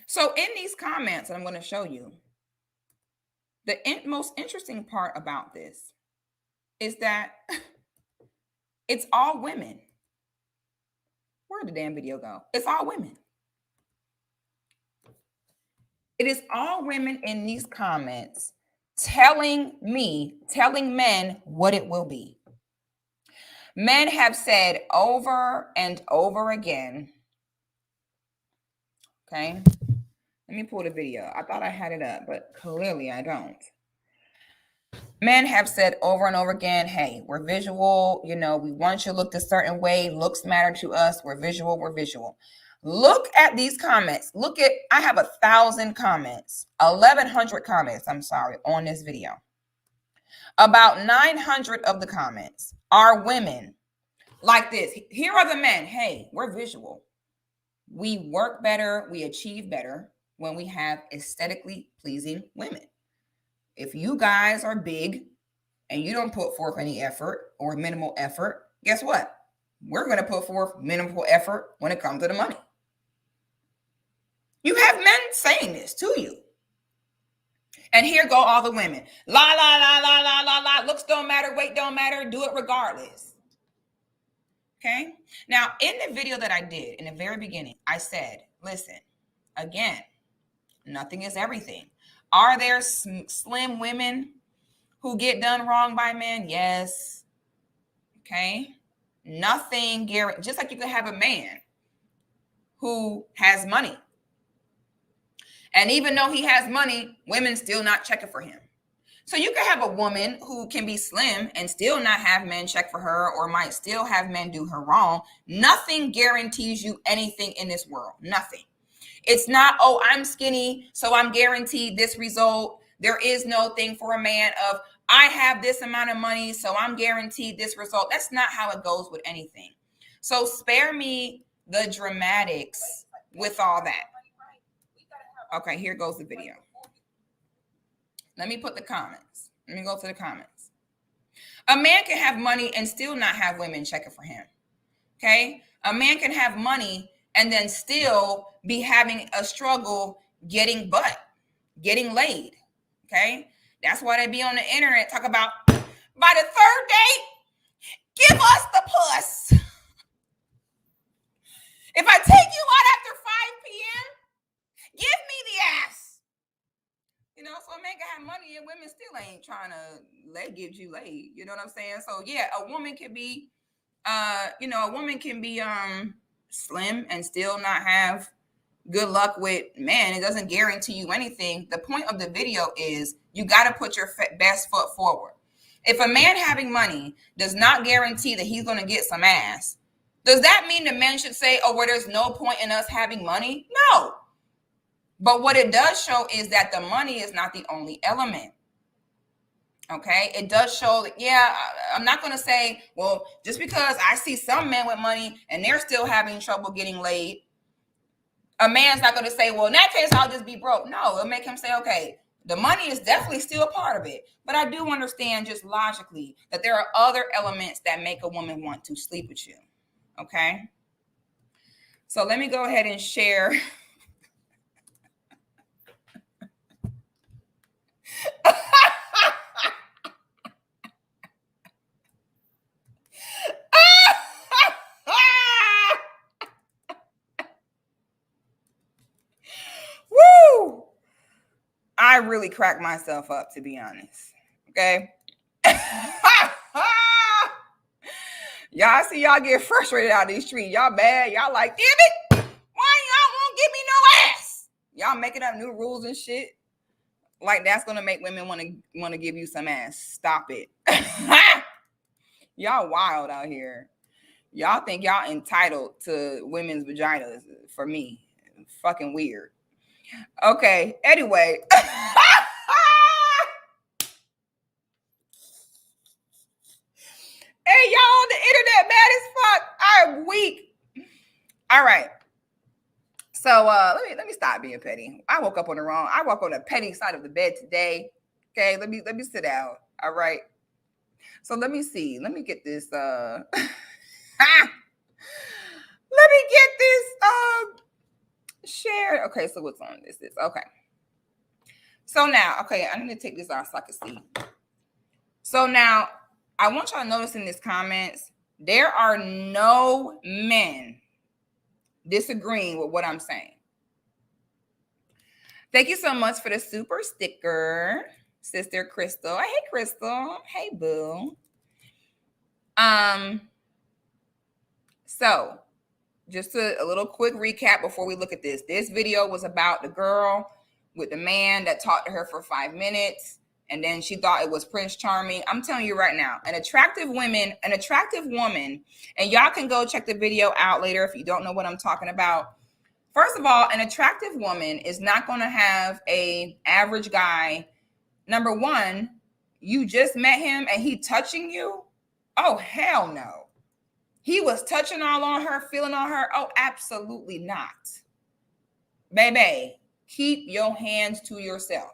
So in these comments that I'm going to show you, the most interesting part about this is that it's all women. Where'd the damn video go? It's all women. It is all women in these comments telling men what it will be. Men have said over and over again, okay? Let me pull the video. I thought I had it up, but clearly I don't. Men have said over and over again, hey, we're visual. You know, we want you to look a certain way. Looks matter to us. We're visual. We're visual. Look at these comments. I have 1,000 comments, 1,100 comments, on this video. About 900 of the comments are women like this. Here are the men. Hey, we're visual. We work better. We achieve better when we have aesthetically pleasing women. If you guys are big and you don't put forth any effort or minimal effort, guess what? We're going to put forth minimal effort when it comes to the money. You have men saying this to you. And here go all the women. La, la, la, la, la, la, la. Looks don't matter. Weight don't matter. Do it regardless. Okay? Now, in the video that I did in the very beginning, I said, listen, again, nothing is everything. Are there slim women who get done wrong by men? Yes. Okay? Nothing guaranteed. Just like you can have a man who has money. And even though he has money, women still not checking for him. So you can have a woman who can be slim and still not have men check for her, or might still have men do her wrong. Nothing guarantees you anything in this world. Nothing. It's not, oh, I'm skinny, so I'm guaranteed this result. There is no thing for a man of, I have this amount of money, so I'm guaranteed this result. That's not how it goes with anything. So spare me the dramatics with all that. Okay, here goes the video. Let me put the comments. Let me go to the comments. A man can have money and still not have women checking for him. Okay? A man can have money and then still be having a struggle getting butt, getting laid. Okay? That's why they be on the internet talk about, by the third date, give us the puss. If I take you out after 5 p.m., give me the ass. You know, so a man can have money and women still ain't trying to give you laid. You know what I'm saying? So yeah, a woman can be, a woman can be slim and still not have good luck with man. It doesn't guarantee you anything. The point of the video is you got to put your best foot forward. If a man having money does not guarantee that he's going to get some ass, does that mean the men should say, oh, well, there's no point in us having money? No. But what it does show is that the money is not the only element. Okay, it does show that, yeah, I'm not going to say, well, just because I see some men with money and they're still having trouble getting laid, a man's not going to say, well, in that case, I'll just be broke. No, it'll make him say, okay, the money is definitely still a part of it. But I do understand just logically that there are other elements that make a woman want to sleep with you. Okay, so let me go ahead and share. Woo! I really cracked myself up, to be honest. Okay. Y'all see y'all get frustrated out these streets. Y'all mad. Y'all like, damn it. Why y'all won't give me no ass? Y'all making up new rules and shit. Like that's gonna make women want to give you some ass. Stop it. Y'all wild out here. Y'all think y'all entitled to women's vaginas. For me, fucking weird. Okay. Anyway. Hey, y'all on the internet mad as fuck. I'm weak. All right. So let me stop being petty. I woke up on the petty side of the bed today. Okay, let me sit down. All right. So let me see. Let me get this let me get this shared. Okay, so what's on this? Okay. So now, okay, I need to take this off so I can see. So now I want y'all to notice in these comments, there are no men disagreeing with what I'm saying. Thank you so much for the super sticker, Sister Crystal. Hey, Crystal. Hey, boo. So just a little quick recap before we look at this. This video was about the girl with the man that talked to her for 5 minutes. And then she thought it was Prince Charming. I'm telling you right now, an attractive woman, and y'all can go check the video out later if you don't know what I'm talking about. First of all, an attractive woman is not going to have an average guy. Number one, you just met him and he touching you? Oh, hell no. He was touching all on her, feeling on her? Oh, absolutely not. Baby, keep your hands to yourself.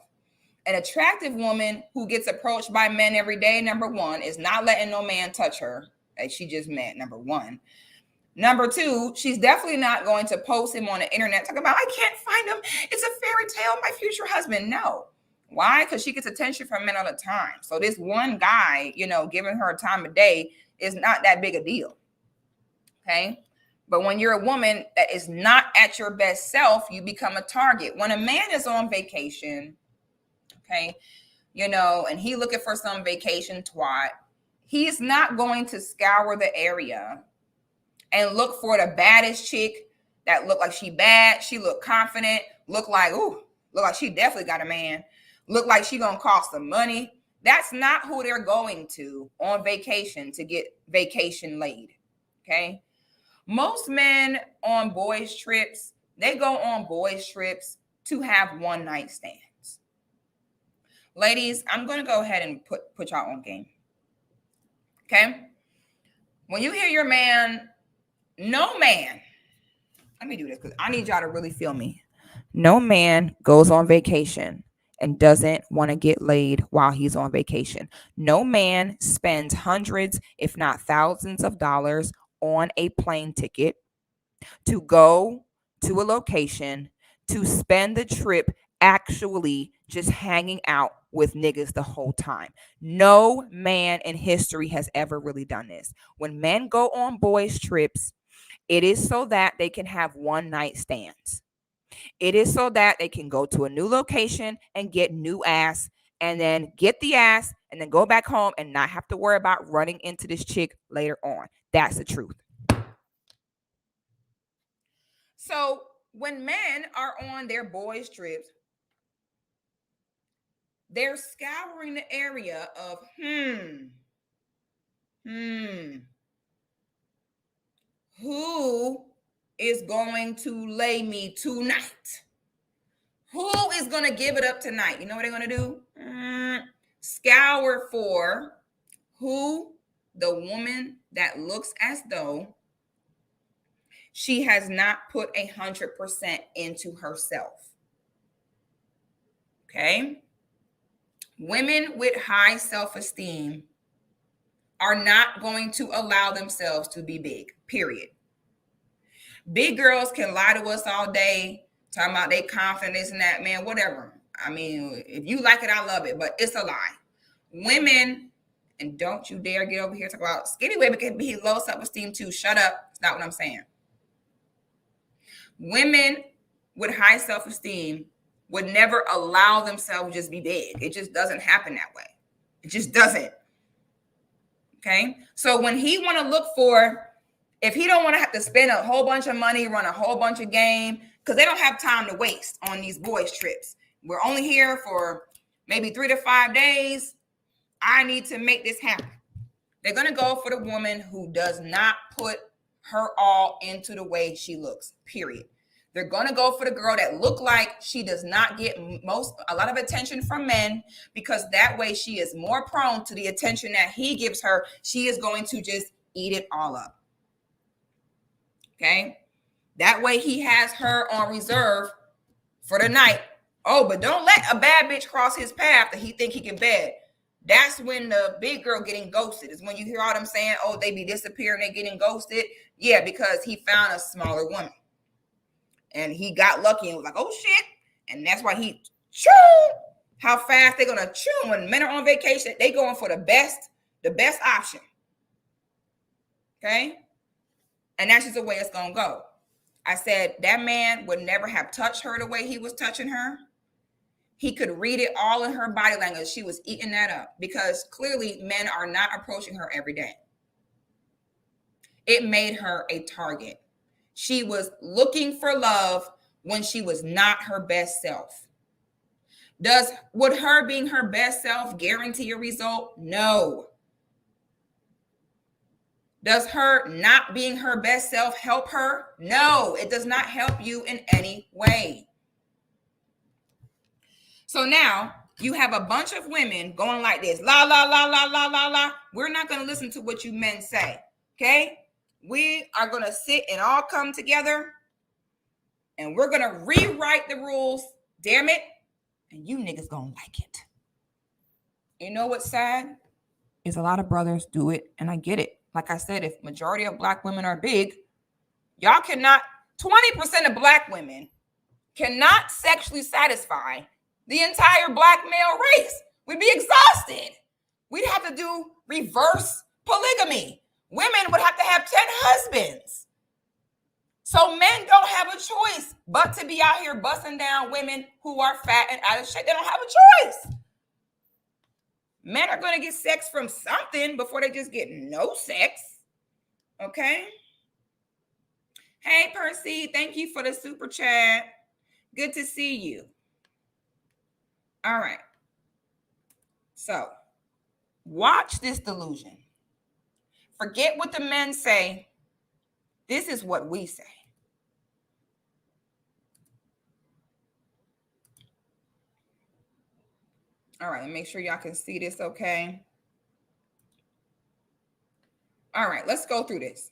An attractive woman who gets approached by men every day, number one, is not letting no man touch her that she just met, number one. Number two, she's definitely not going to post him on the internet, talk about, I can't find him. It's a fairy tale, my future husband. No. Why? Because she gets attention from men all the time. So this one guy, giving her a time of day is not that big a deal. Okay? But when you're a woman that is not at your best self, you become a target. When a man is on vacation, okay, and he looking for some vacation twat, he's not going to scour the area and look for the baddest chick that look like she bad, she look confident, look like she definitely got a man, look like she gonna cost some money. That's not who they're going to on vacation to get vacation laid, okay? Most men on boys trips, they go on boys trips to have one night stands. Ladies, I'm going to go ahead and put y'all on game. Okay? When you hear your man, no man, let me do this because I need y'all to really feel me. No man goes on vacation and doesn't want to get laid while he's on vacation. No man spends hundreds, if not thousands of dollars on a plane ticket to go to a location to spend the trip actually just hanging out with niggas the whole time. No man in history has ever really done this. When men go on boys' trips, it is so that they can have one night stands. It is so that they can go to a new location and get new ass and then get the ass and then go back home and not have to worry about running into this chick later on. That's the truth. So when men are on their boys' trips, they're scouring the area of, who is going to lay me tonight? Who is going to give it up tonight? You know what they're going to do? Scour for who the woman that looks as though she has not put 100% into herself. Okay? Women with high self-esteem are not going to allow themselves to be big, period. Big girls can lie to us all day, talking about they confident, this and that, man, whatever. I mean, if you like it, I love it, but it's a lie. Women, and don't you dare get over here talk about skinny women can be low self-esteem too. Shut up. It's not what I'm saying. Women with high self-esteem would never allow themselves to just be big. It just doesn't happen that way. It just doesn't. Okay? So when he want to look for, if he don't want to have to spend a whole bunch of money, run a whole bunch of game, because they don't have time to waste on these boys' trips. We're only here for maybe 3 to 5 days. I need to make this happen. They're going to go for the woman who does not put her all into the way she looks, period. They're going to go for the girl that look like she does not get a lot of attention from men, because that way she is more prone to the attention that he gives her. She is going to just eat it all up. Okay? That way he has her on reserve for the night. Oh, but don't let a bad bitch cross his path that he think he can bed. That's when the big girl getting ghosted is when you hear all them saying, oh, they be disappearing, they getting ghosted. Yeah, because he found a smaller woman. And he got lucky and was like, oh, shit. And that's why he chew. How fast they're going to chew. When men are on vacation, they going for the best option. Okay? And that's just the way it's going to go. I said that man would never have touched her the way he was touching her. He could read it all in her body language. She was eating that up because clearly men are not approaching her every day. It made her a target. She was looking for love when she was not her best self. Would her being her best self guarantee a result? No. Does her not being her best self help her? No, it does not help you in any way. So now you have a bunch of women going like this, la, la, la, la, la, la, la. We're not going to listen to what you men say, okay? We are going to sit and all come together and we're going to rewrite the rules, damn it, and you niggas going to like it. You know what's sad? Is a lot of brothers do it, and I get it. Like I said, if majority of black women are big, y'all cannot, 20% of black women cannot sexually satisfy the entire black male race. We'd be exhausted. We'd have to do reverse polygamy. Women would have to have 10 husbands. So men don't have a choice but to be out here busting down women who are fat and out of shape. They don't have a choice. Men are going to get sex from something before they just get no sex. Okay? Hey, Percy, thank you for the super chat. Good to see you. All right. So, watch this delusion. Forget what the men say. This is what we say. All right, make sure y'all can see this okay. All right, let's go through this.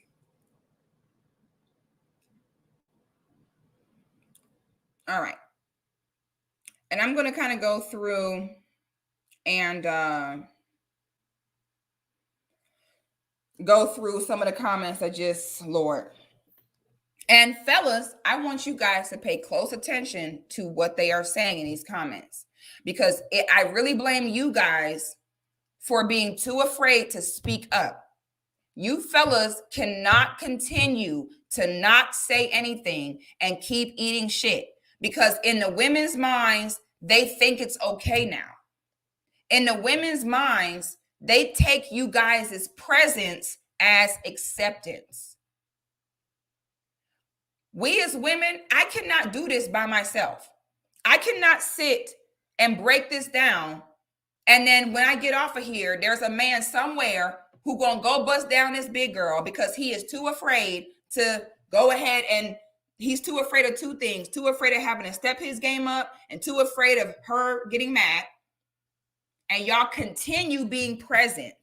All right. And I'm going to kind of go through and go through some of the comments that just, Lord. And fellas, I want you guys to pay close attention to what they are saying in these comments, because I really blame you guys for being too afraid to speak up. You fellas cannot continue to not say anything and keep eating shit, because in the women's minds, they think it's okay now. In the women's minds, they take you guys' presence as acceptance. We as women, I cannot do this by myself. I cannot sit and break this down, and then when I get off of here, there's a man somewhere who gonna go bust down this big girl because he is too afraid to go ahead, and he's too afraid of two things: too afraid of having to step his game up, and too afraid of her getting mad. And y'all continue being present,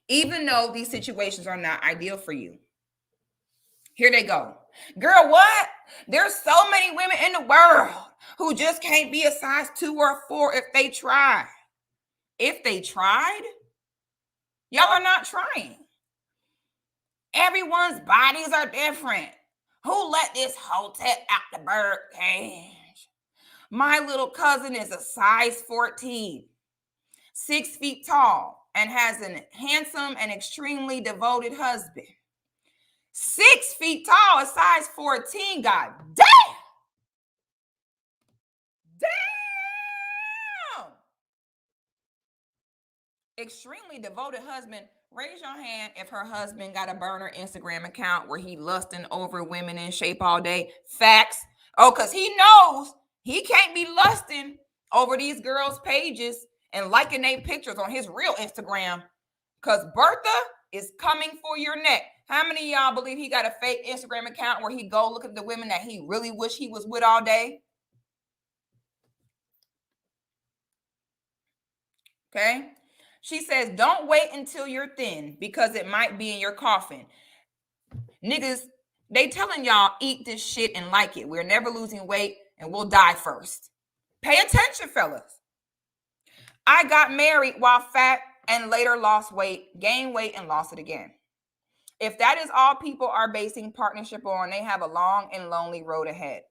even though these situations are not ideal for you. Here they go. Girl, what? There's so many women in the world who just can't be a size 2 or 4 if they try. If they tried, y'all are not trying. Everyone's bodies are different. Who let this hotep out the bird cage? My little cousin is a size 14, 6 feet tall, and has a handsome and extremely devoted husband. 6 feet tall, a size 14. God damn. Damn. Extremely devoted husband. Raise your hand if her husband got a burner Instagram account where he lusting over women in shape all day. Facts. Oh, because he knows he can't be lusting over these girls' pages and liking their pictures on his real Instagram, because Bertha is coming for your neck. How many of y'all believe he got a fake Instagram account where he go look at the women that he really wish he was with all day? Okay. She says, don't wait until you're thin because it might be in your coffin. Niggas, they telling y'all eat this shit and like it. We're never losing weight and we'll die first. Pay attention, fellas. I got married while fat and later lost weight, gained weight, and lost it again. If that is all people are basing partnership on, they have a long and lonely road ahead.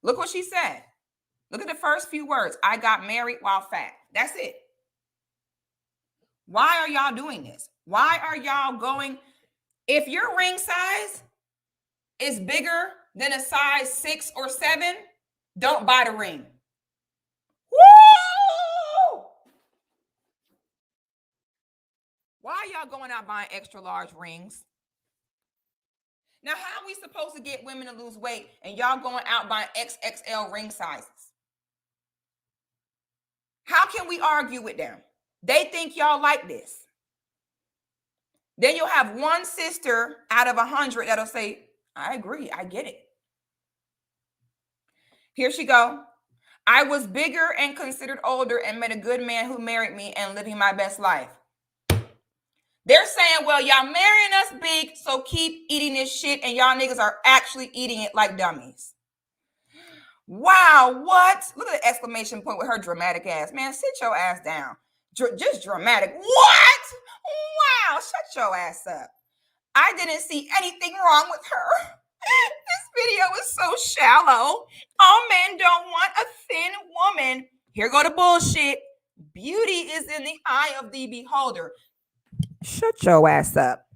Look what she said. Look at the first few words. I got married while fat. That's it. Why are y'all doing this? Why are y'all going? If your ring size is bigger than a size 6 or 7, don't buy the ring. Woo! Why are y'all going out buying extra large rings? Now, how are we supposed to get women to lose weight and y'all going out buying XXL ring sizes? How can we argue with them? They think y'all like this. Then you'll have one sister out of 100 that'll say, I agree, I get it. Here she go. I was bigger and considered older and met a good man who married me and living my best life. They're saying, well, y'all marrying us big, so keep eating this shit, and y'all niggas are actually eating it like dummies. Wow, what? Look at the exclamation point with her dramatic ass. Man, sit your ass down. Just dramatic. What? Wow, shut your ass up. I didn't see anything wrong with her. This video is so shallow. All men don't want a thin woman. Here go the bullshit. Beauty is in the eye of the beholder. Shut your ass up.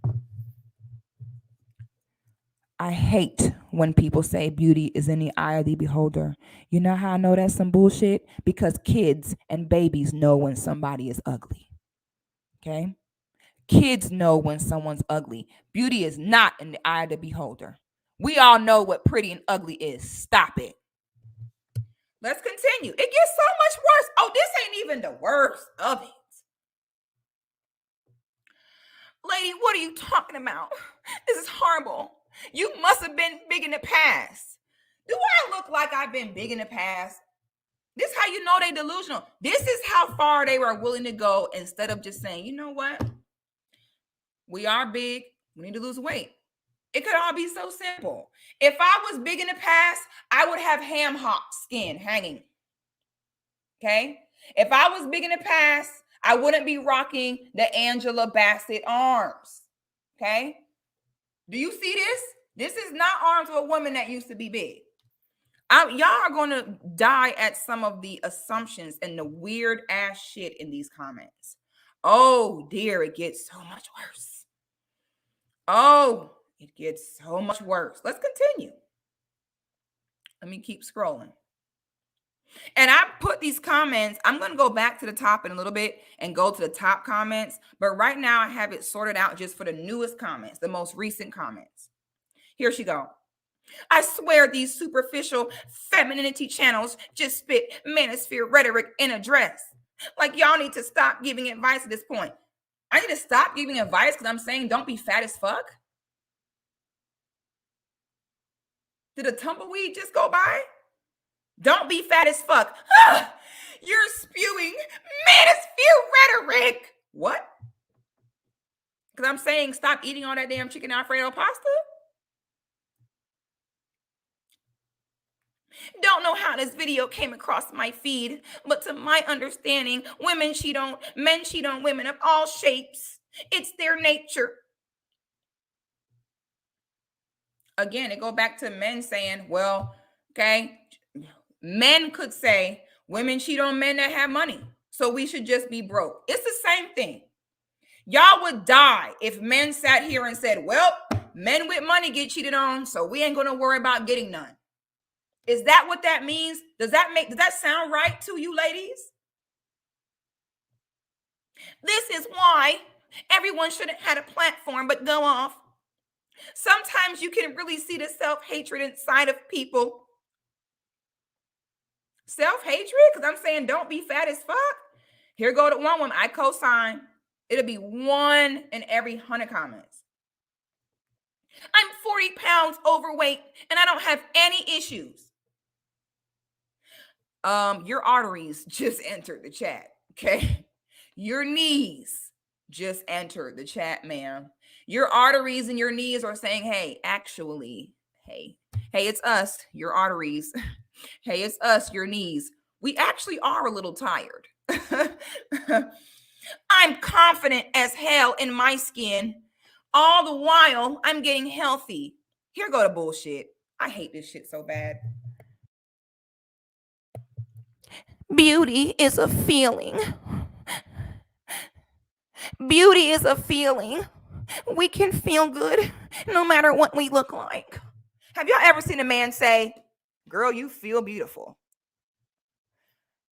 I hate when people say beauty is in the eye of the beholder. You know how I know that's some bullshit? Because kids and babies know when somebody is ugly. Okay? Kids know when someone's ugly. Beauty is not in the eye of the beholder. We all know what pretty and ugly is. Stop it. Let's continue. It gets so much worse. Oh, this ain't even the worst of it. Lady, what are you talking about? This is horrible. You must have been big in the past. Do I look like I've been big in the past? This is how you know they delusional. This is how far they were willing to go instead of just saying, you know what? We are big. We need to lose weight. It could all be so simple. If I was big in the past, I would have ham hock skin hanging. Okay? If I was big in the past, I wouldn't be rocking the Angela Bassett arms. Okay? Do you see this? This is not arms of a woman that used to be big. Y'all are going to die at some of the assumptions and the weird ass shit in these comments. Oh dear, it gets so much worse. Oh, it gets so much worse. Let's continue. Let me keep scrolling. And I put these comments, I'm going to go back to the top in a little bit and go to the top comments. But right now I have it sorted out just for the newest comments, the most recent comments. Here she go. I swear these superficial femininity channels just spit manosphere rhetoric in a dress. Like y'all need to stop giving advice at this point. I need to stop giving advice because I'm saying don't be fat as fuck. Did a tumbleweed just go by? Don't be fat as fuck. You're spewing manosphere rhetoric. What? Because I'm saying stop eating all that damn chicken Alfredo pasta? Don't know how this video came across my feed, but to my understanding, men cheat on women of all shapes. It's their nature. Again, it go back to men saying, well, okay, men could say women cheat on men that have money, so we should just be broke. It's the same thing. Y'all would die if men sat here and said, well, men with money get cheated on, so we ain't going to worry about getting none. Is that what that means? Does that sound right to you ladies? This is why everyone shouldn't have a platform but go off. Sometimes you can really see the self-hatred inside of people. Self-hatred? Because I'm saying don't be fat as fuck. Here go to one woman. I co-sign. It'll be 1 in every 100 comments. I'm 40 pounds overweight and I don't have any issues. Your arteries just entered the chat, okay? Your knees just entered the chat, ma'am. Your arteries and your knees are saying, hey, actually, hey, it's us, your arteries. Hey, it's us, your knees. We actually are a little tired. I'm confident as hell in my skin. All the while, I'm getting healthy. Here go the bullshit. I hate this shit so bad. Beauty is a feeling. Beauty is a feeling. We can feel good no matter what we look like. Have y'all ever seen a man say, girl, you feel beautiful?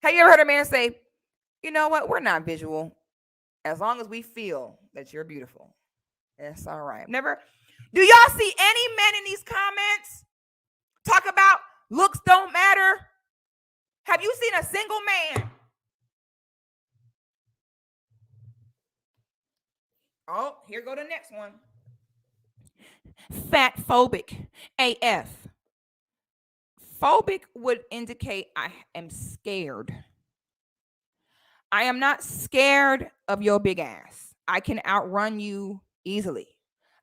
Have you ever heard a man say, you know what? We're not visual. As long as we feel that you're beautiful, that's all right. Never. Do y'all see any men in these comments talk about looks don't matter? Have you seen a single man? Oh, here go the next one. Fat phobic AF. Phobic would indicate I am scared. I am not scared of your big ass. I can outrun you easily.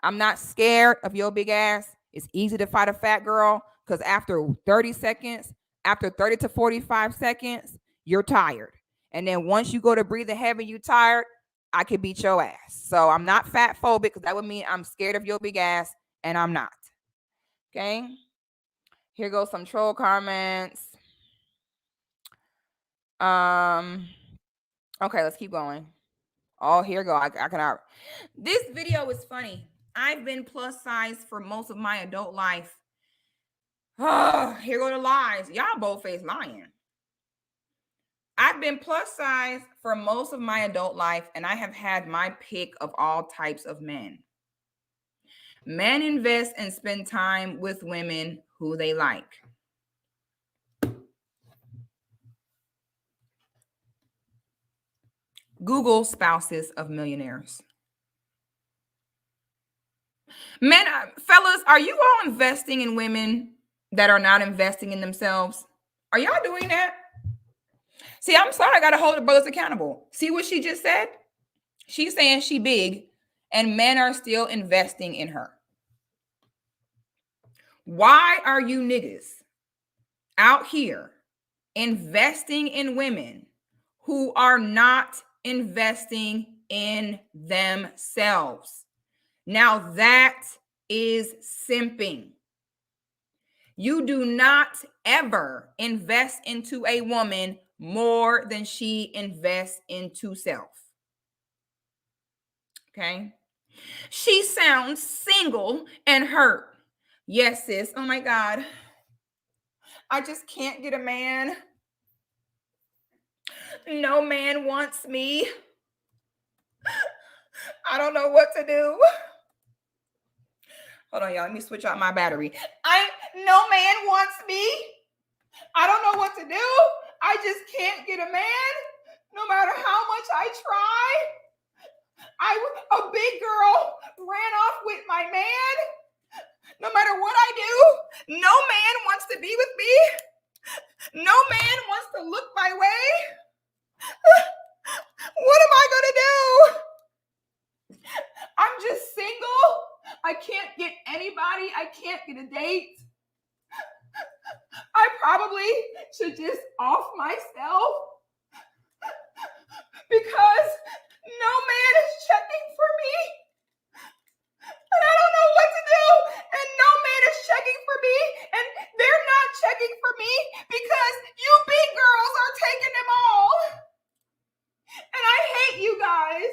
I'm not scared of your big ass. It's easy to fight a fat girl because after 30 seconds, after 30 to 45 seconds, you're tired. And then once you go to breathe heavy, you tired, I could beat your ass. So I'm not fat phobic because that would mean I'm scared of your big ass, and I'm not. Okay? Here goes some troll comments. Okay, let's keep going. Oh, here go. I can out. This video is funny. I've been plus size for most of my adult life. Oh, here go the lies. Y'all both face lying. I've been plus size for most of my adult life, and I have had my pick of all types of men. Men invest and spend time with women who they like. Google spouses of millionaires. Men, fellas, are you all investing in women that are not investing in themselves? Are y'all doing that? See, I'm sorry, I got to hold the brothers accountable. See what she just said? She's saying she big, and men are still investing in her. Why are you niggas out here investing in women who are not investing in themselves? Now that is simping. You do not ever invest into a woman more than she invests into self. Okay? She sounds single and hurt. Yes, sis. Oh my God. I just can't get a man. No man wants me. I don't know what to do. Hold on, y'all. Let me switch out my battery. No man wants me. I don't know what to do. I just can't get a man. No matter how much I try. A big girl ran off with my man. No matter what I do, no man wants to be with me. No man wants to look my way. What am I going to do? I'm just single. I can't get anybody. I can't get a date. I probably should just off myself because no man is checking for me. And I don't know what to do. And no man is checking for me. And they're not checking for me because you big girls are taking them all. And I hate you guys.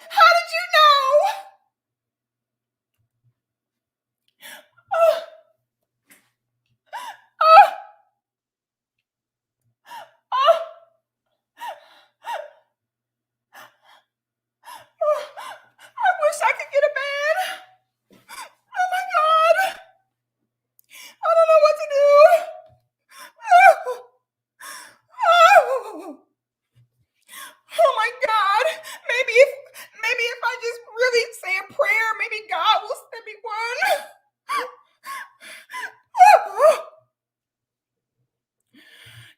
How did you know? I wish I could get a man. Oh my God. I don't know what to do. Oh my God. Maybe if I just really say a prayer, maybe God will send me one.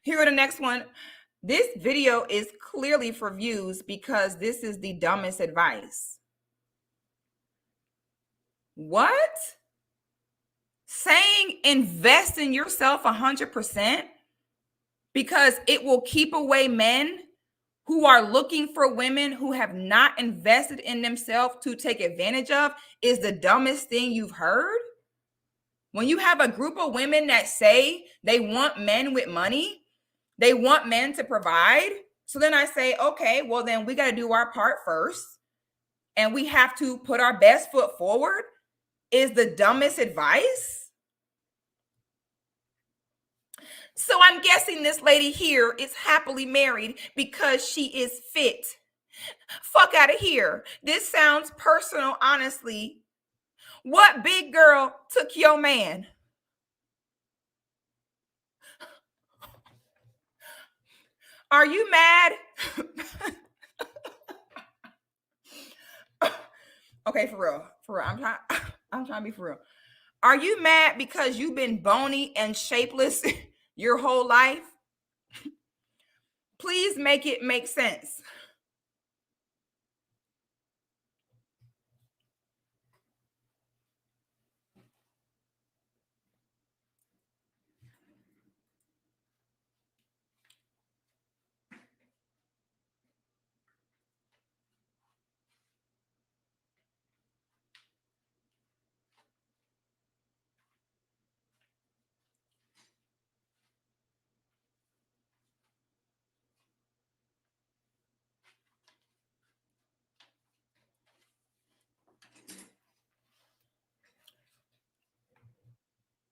Here are the next one. This video is clearly for views because this is the dumbest advice. What? Saying invest in yourself 100% because it will keep away men who are looking for women who have not invested in themselves to take advantage of is the dumbest thing you've heard? When you have a group of women that say they want men with money, they want men to provide. So then I say, okay, well then we got to do our part first. And we have to put our best foot forward is the dumbest advice. So I'm guessing this lady here is happily married because she is fit. Fuck out of here. This sounds personal, honestly. What big girl took your man? Are you mad? Okay, for real. I'm trying to be for real. Are you mad because you've been bony and shapeless your whole life? Please make it make sense.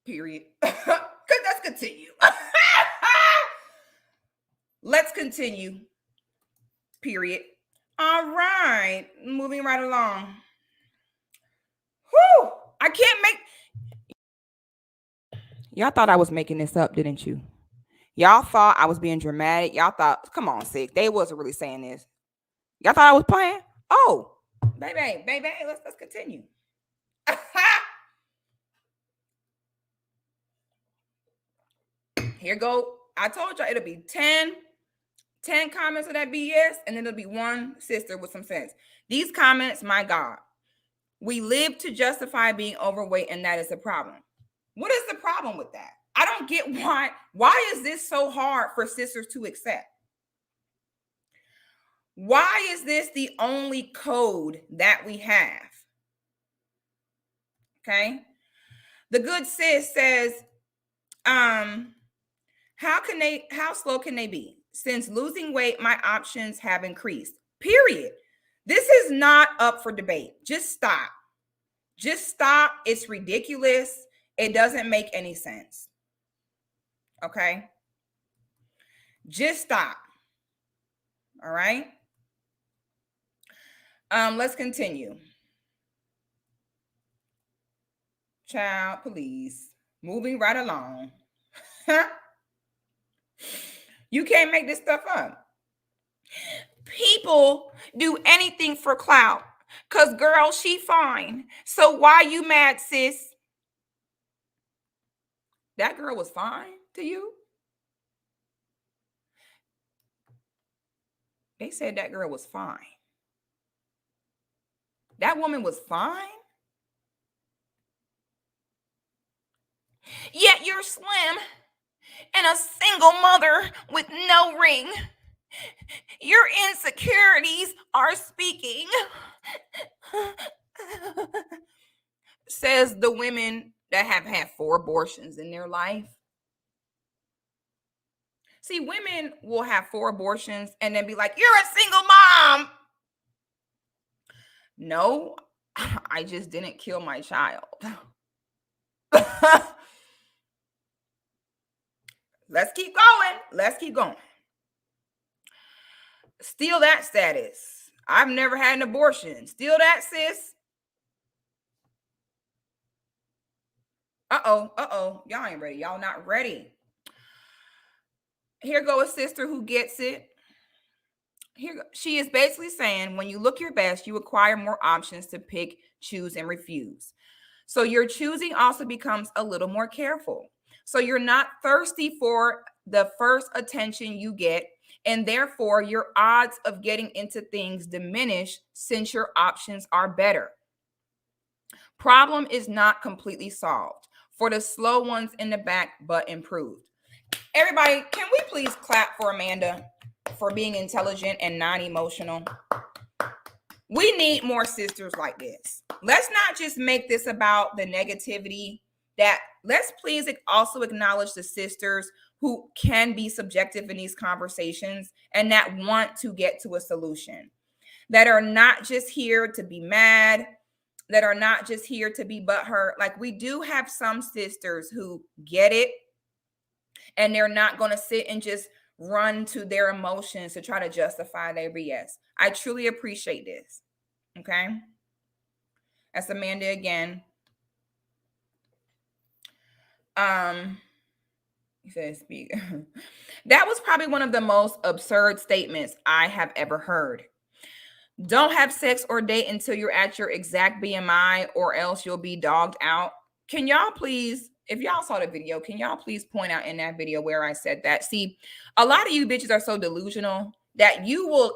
Period. Let's continue. Let's continue. Period. All right. Moving right along. Whew. I can't make... Y'all thought I was making this up, didn't you? Y'all thought I was being dramatic. Y'all thought, come on, Sick. They wasn't really saying this. Y'all thought I was playing? Oh, baby, let's continue. Here go. I told y'all it'll be 10 comments of that BS, and then it'll be one sister with some sense. These comments, my God. We live to justify being overweight, and that is a problem. What is the problem with that? I don't get why is this so hard for sisters to accept? Why is this the only code that we have? Okay. The good sis says, how slow can they be? Since losing weight, my options have increased. Period. This is not up for debate. Just stop. Just stop. It's ridiculous. It doesn't make any sense. Okay. Just stop. All right. Let's continue. Child, please. Moving right along. You can't make this stuff up. People do anything for clout. Cause girl, she fine. So why you mad, sis? That girl was fine to you? They said that girl was fine. That woman was fine? Yet you're slim and a single mother with no ring. Your insecurities are speaking. Says the women that have had 4 abortions in their life. See, women will have 4 abortions and then be like, you're a single mom. No, I just didn't kill my child. Let's keep going. Let's keep going. Steal that status. I've never had an abortion. Steal that, sis. Uh-oh. Y'all ain't ready. Y'all not ready. Here go a sister who gets it. She is basically saying, when you look your best, you acquire more options to pick, choose, and refuse. So your choosing also becomes a little more careful. So you're not thirsty for the first attention you get, and therefore your odds of getting into things diminish since your options are better. Problem is not completely solved for the slow ones in the back, but improved. Everybody, can we please clap for Amanda for being intelligent and non-emotional? We need more sisters like this. Let's not just make this about the negativity. Let's please also acknowledge the sisters who can be subjective in these conversations and that want to get to a solution, that are not just here to be mad, that are not just here to be butthurt. Like, we do have some sisters who get it, and they're not going to sit and just run to their emotions to try to justify their BS. I truly appreciate this. Okay. That's Amanda again. He says, speak. That was probably one of the most absurd statements I have ever heard. Don't have sex or date until you're at your exact BMI, or else you'll be dogged out. Can y'all please, if y'all saw the video, can y'all please point out in that video where I said that? See, a lot of you bitches are so delusional that y'all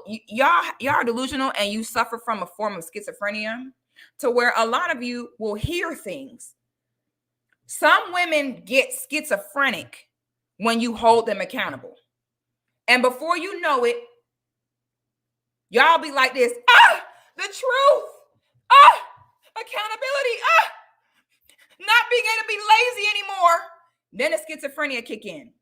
are delusional, and you suffer from a form of schizophrenia, to where a lot of you will hear things. Some women get schizophrenic when you hold them accountable. And before you know it, y'all be like this, the truth, accountability, not being able to be lazy anymore. Then the schizophrenia kick in.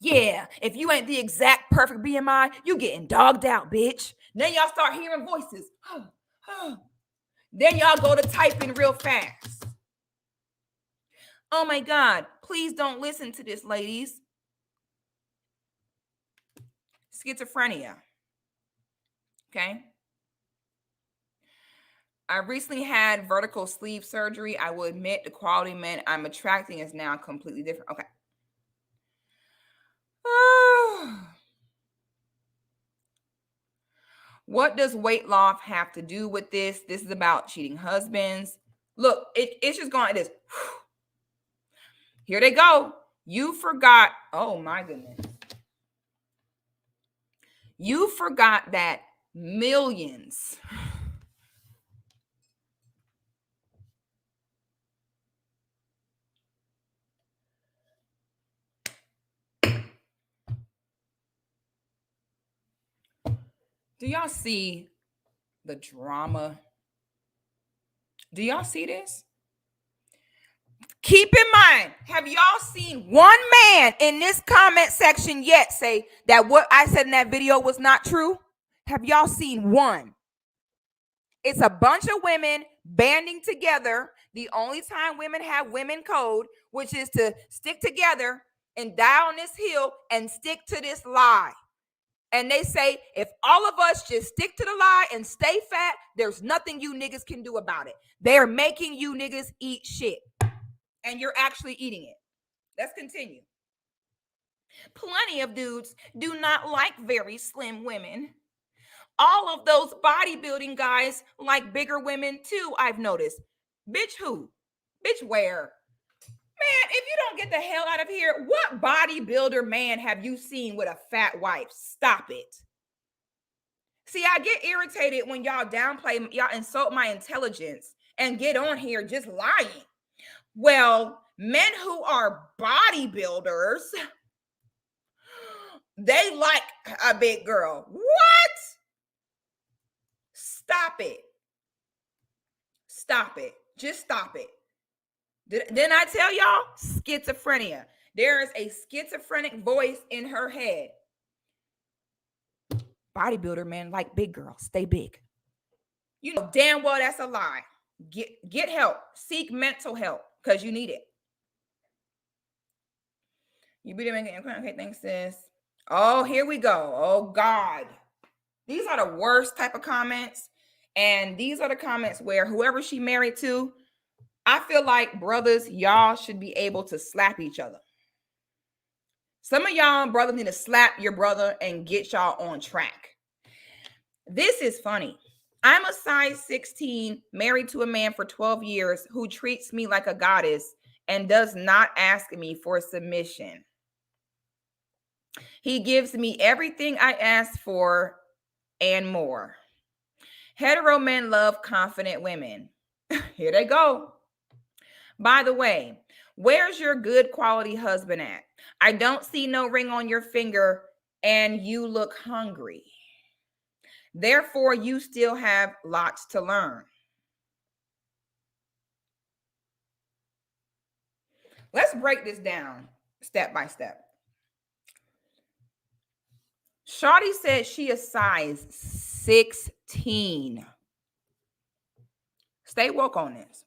Yeah, if you ain't the exact perfect BMI, you getting dogged out, bitch. Then y'all start hearing voices. Then y'all go to typing real fast. Oh my God, please don't listen to this, ladies. Schizophrenia. Okay. I recently had vertical sleeve surgery. I will admit the quality men I'm attracting is now completely different. Okay. What does weight loss have to do with this? This is about cheating husbands. Look, it's just going like this. Here they go. You forgot. Oh my goodness. You forgot that millions Do y'all see the drama? Do y'all see this? Keep in mind, have y'all seen one man in this comment section yet say that what I said in that video was not true? Have y'all seen one? It's a bunch of women banding together. The only time women have women code, which is to stick together and die on this hill and stick to this lie. And they say, if all of us just stick to the lie and stay fat, there's nothing you niggas can do about it. They're making you niggas eat shit. And you're actually eating it. Let's continue. Plenty of dudes do not like very slim women. All of those bodybuilding guys like bigger women too, I've noticed. Bitch, who? Bitch, where? Man, if you don't get the hell out of here, what bodybuilder man have you seen with a fat wife? Stop it. See, I get irritated when y'all downplay, y'all insult my intelligence and get on here just lying. Well, men who are bodybuilders, they like a big girl. What? Stop it. Stop it. Just stop it. Didn't I tell y'all? Schizophrenia. There is a schizophrenic voice in her head. Bodybuilder man like big girls. Stay big. You know damn well that's a lie. Get help. Seek mental help because you need it. You be doing it. Okay, thanks, sis. Oh, here we go. Oh, God. These are the worst type of comments. And these are the comments where whoever she married to, I feel like, brothers, y'all should be able to slap each other. Some of y'all brothers need to slap your brother and get y'all on track. This is funny. I'm a size 16, married to a man for 12 years who treats me like a goddess and does not ask me for submission. He gives me everything I ask for and more. Hetero men love confident women. Here they go. By the way, where's your good quality husband at? I don't see no ring on your finger and you look hungry. Therefore, you still have lots to learn. Let's break this down step by step. Shawty said she is size 16. Stay woke on this.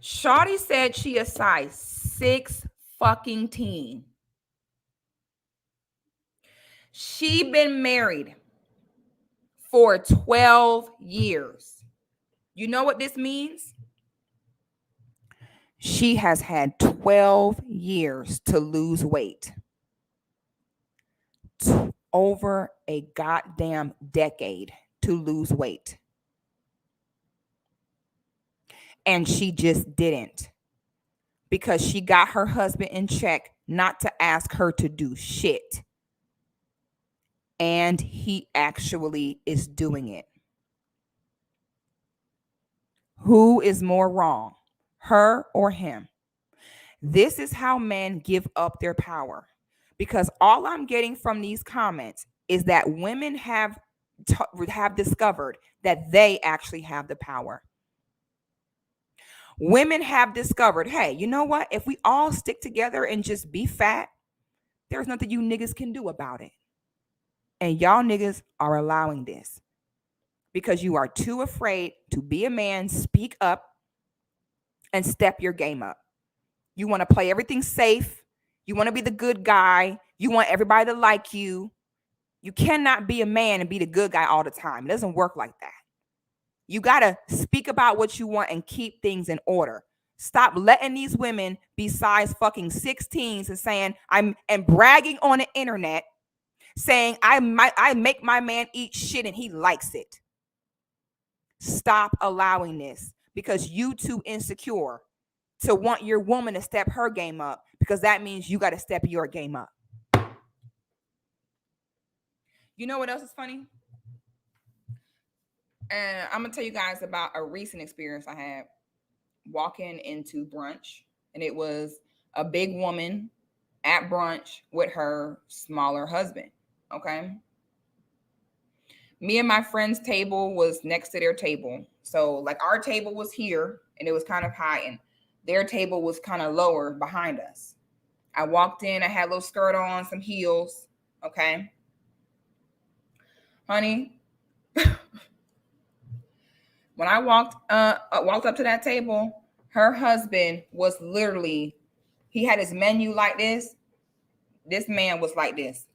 Shawty said she is size 6 fucking teen. She been married for 12 years. You know what this means? She has had 12 years to lose weight. Over a goddamn decade to lose weight. And she just didn't. Because she got her husband in check not to ask her to do shit. And he actually is doing it. Who is more wrong, her or him? This is how men give up their power. Because all I'm getting from these comments is that women have discovered that they actually have the power. Women have discovered, hey, you know what? If we all stick together and just be fat, there's nothing you niggas can do about it. And y'all niggas are allowing this because you are too afraid to be a man, speak up, and step your game up. You want to play everything safe. You want to be the good guy. You want everybody to like you. You cannot be a man and be the good guy all the time. It doesn't work like that. You got to speak about what you want and keep things in order. Stop letting these women be size fucking 16s and saying and bragging on the internet saying I make my man eat shit and he likes it. Stop allowing this because you too insecure to want your woman to step her game up because that means you got to step your game up. You know what else is funny? And I'm going to tell you guys about a recent experience I had walking into brunch. And it was a big woman at brunch with her smaller husband. Okay. Me and my friend's table was next to their table. So like our table was here and it was kind of high and their table was kind of lower behind us. I walked in, I had a little skirt on, some heels. Okay. Honey, when I walked up to that table, her husband was literally, he had his menu like this. This man was like this.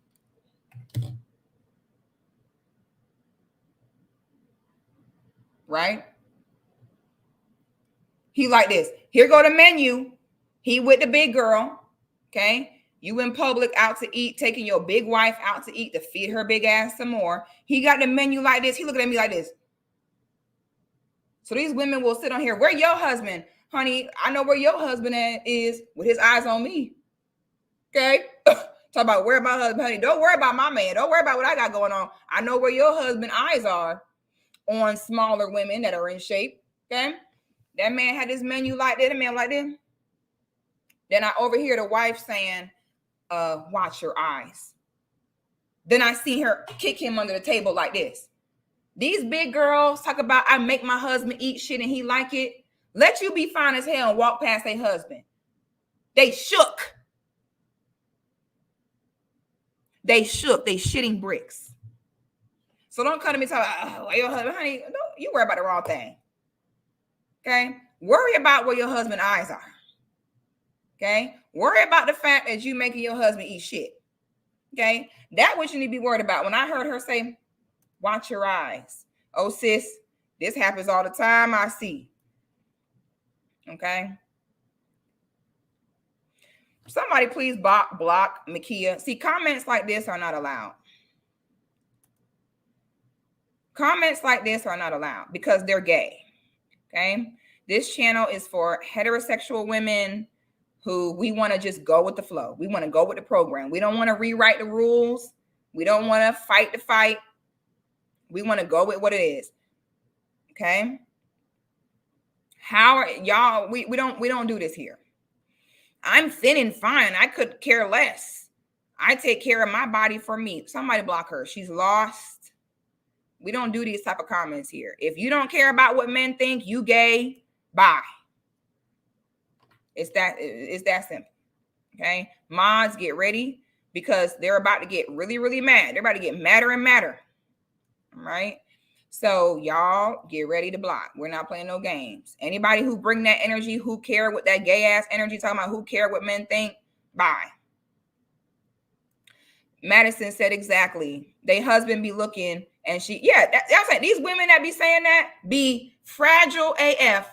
Right? He like this. Here go the menu. He with the big girl. Okay. You in public out to eat, taking your big wife out to eat to feed her big ass some more. He got the menu like this. He looking at me like this. So these women will sit on here. Where your husband? Honey, I know where your husband is with his eyes on me. Okay. Talk about worry about husband, honey. Don't worry about my man. Don't worry about what I got going on. I know where your husband eyes are on smaller women that are in shape. Okay. That man had his menu like that. The man like that. Then I overhear the wife saying, watch your eyes. Then I see her kick him under the table like this. These big girls talk about, I make my husband eat shit and he like it. Let you be fine as hell and walk past their husband. They shook. They shook. They shitting bricks. So don't come to me talking about, your husband, honey, no, you worry about the wrong thing. Okay? Worry about where your husband's eyes are. Okay? Worry about the fact that you making your husband eat shit. Okay? That's what you need to be worried about. When I heard her say, watch your eyes. Oh, sis, this happens all the time. I see. Okay? Somebody please block Makia. See, comments like this are not allowed. Comments like this are not allowed because they're gay. Okay? This channel is for heterosexual women who we want to just go with the flow. We want to go with the program. We don't want to rewrite the rules. We don't want to fight the fight. We want to go with what it is. Okay? How are y'all? We don't do this here. I'm thin and fine. I could care less. I take care of my body for me. Somebody block her. She's lost. We don't do these type of comments here. If you don't care about what men think, you gay, bye. It's that simple. Okay? Mods, get ready because they're about to get really, really mad. They're about to get madder and madder. All right? So y'all get ready to block. We're not playing no games. Anybody who bring that energy, who care what that gay ass energy talking about, who care what men think, bye. Madison said exactly. They husband be looking and she, yeah, that's like these women that be saying that be fragile AF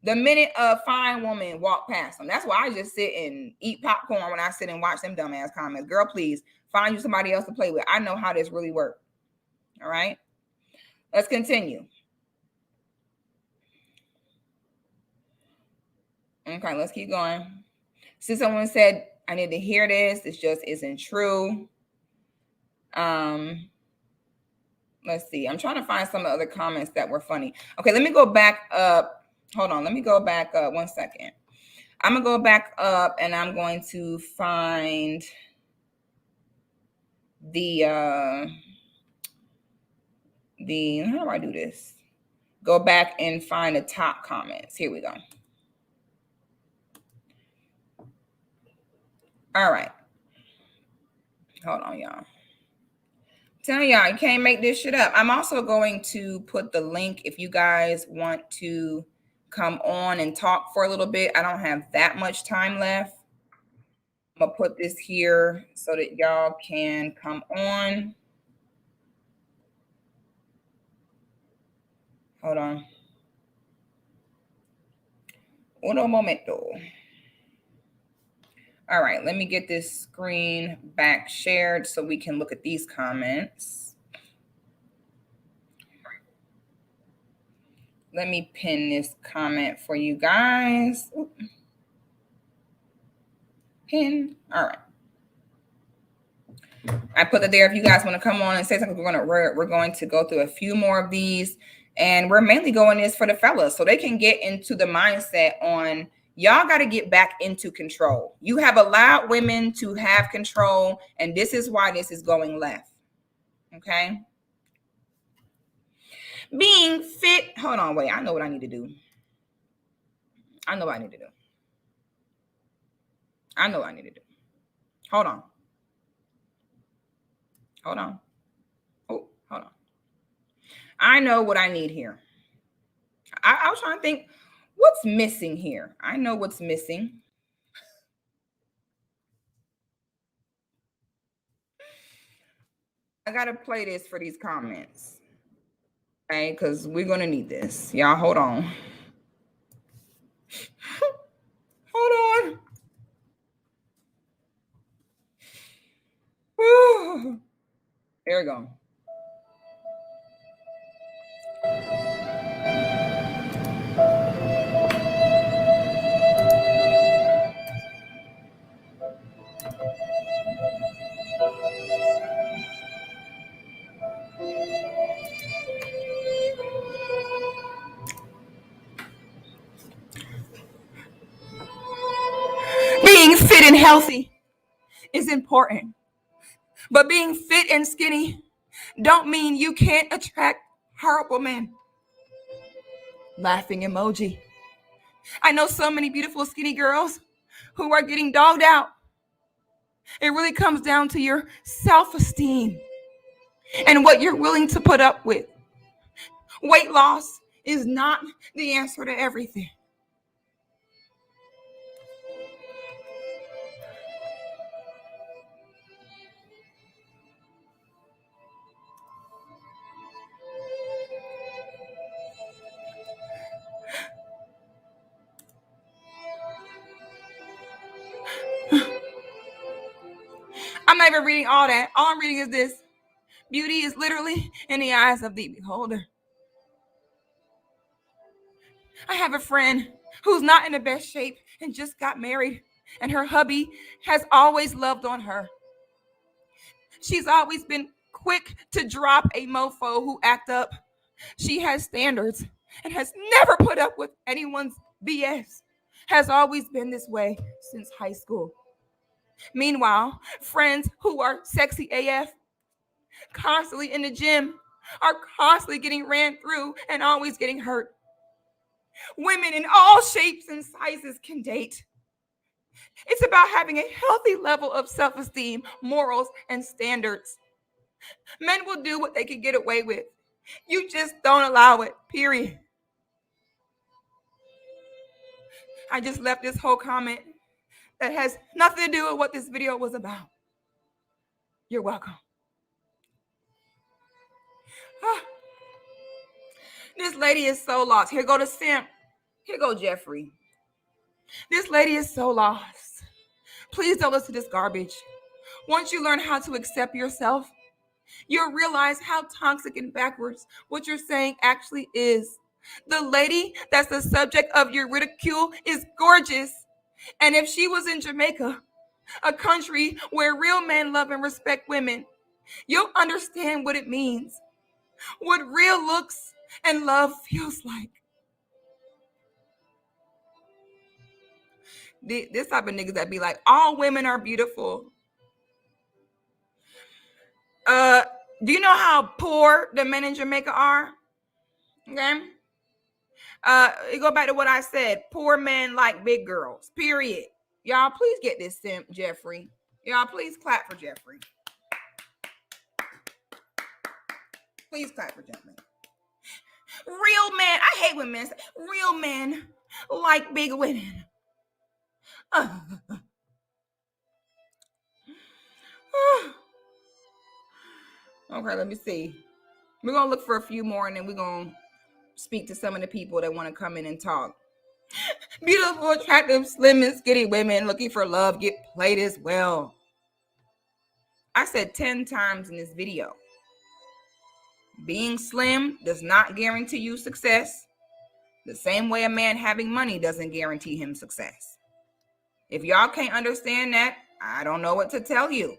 the minute a fine woman walk past them. That's why I just sit and eat popcorn when I sit and watch them dumbass comments. Girl, please find you somebody else to play with. I know how this really works. All right. Let's continue. Okay, let's keep going. See, someone said, I need to hear this. This just isn't true. Let's see. I'm trying to find some of the other comments that were funny. Okay, let me go back up. Hold on. Let me go back up 1 second. I'm going to go back up and I'm going to find how do I do this? Go back and find the top comments. Here we go. All right. Hold on, y'all. Tell y'all, you can't make this shit up. I'm also going to put the link if you guys want to come on and talk for a little bit. I don't have that much time left. I'm going to put this here so that y'all can come on. Hold on. Uno momento. All right, let me get this screen back shared so we can look at these comments. Let me pin this comment for you guys. Pin. All right. I put it there if you guys want to come on and say something. We're going to go through a few more of these, and we're mainly going this for the fellas so they can get into the mindset on y'all got to get back into control. You have allowed women to have control, and this is why this is going left. Okay. Being fit. Hold on, wait. I know what I need to do. I know what I need to do. I know what I need to do. Hold on. Hold on. Oh, hold on. I know what I need here. I was trying to think what's missing here. I know what's missing. I got to play this for these comments. Okay, because we're going to need this. Y'all, hold on. Hold on. Whew. There we go. Being fit and healthy is important, but being fit and skinny don't mean you can't attract horrible men. Laughing emoji. I know so many beautiful skinny girls who are getting dogged out. It really comes down to your self-esteem and what you're willing to put up with. Weight loss is not the answer to everything. I'm not even reading all that. All I'm reading is this. Beauty is literally in the eyes of the beholder. I have a friend who's not in the best shape and just got married, and her hubby has always loved on her. She's always been quick to drop a mofo who act up. She has standards and has never put up with anyone's BS. Has always been this way since high school. Meanwhile, friends who are sexy AF, constantly in the gym, are constantly getting ran through and always getting hurt. Women in all shapes and sizes can date. It's about having a healthy level of self-esteem, morals, and standards. Men will do what they can get away with. You just don't allow it, period. I just left this whole comment that has nothing to do with what this video was about. You're welcome. This lady is so lost. Here go the simp. Here go Jeffrey. This lady is so lost. Please don't listen to this garbage. Once you learn how to accept yourself, you'll realize how toxic and backwards what you're saying actually is. The lady that's the subject of your ridicule is gorgeous. And if she was in Jamaica, a country where real men love and respect women, you'll understand what it means, what real looks and love feels like. This type of niggas that be like, all women are beautiful. Do you know how poor the men in Jamaica are? Okay. You go back to what I said. Poor men like big girls. Period. Y'all, please get this simp, Jeffrey. Y'all, please clap for Jeffrey. Please clap for Jeffrey. Real men. I hate when men say real men like big women. Okay, let me see. We're going to look for a few more and then we're going to speak to some of the people that want to come in and talk. Beautiful, attractive, slim, and skinny women looking for love get played as well. I said 10 times in this video. Being slim does not guarantee you success. The same way a man having money doesn't guarantee him success. If y'all can't understand that, I don't know what to tell you.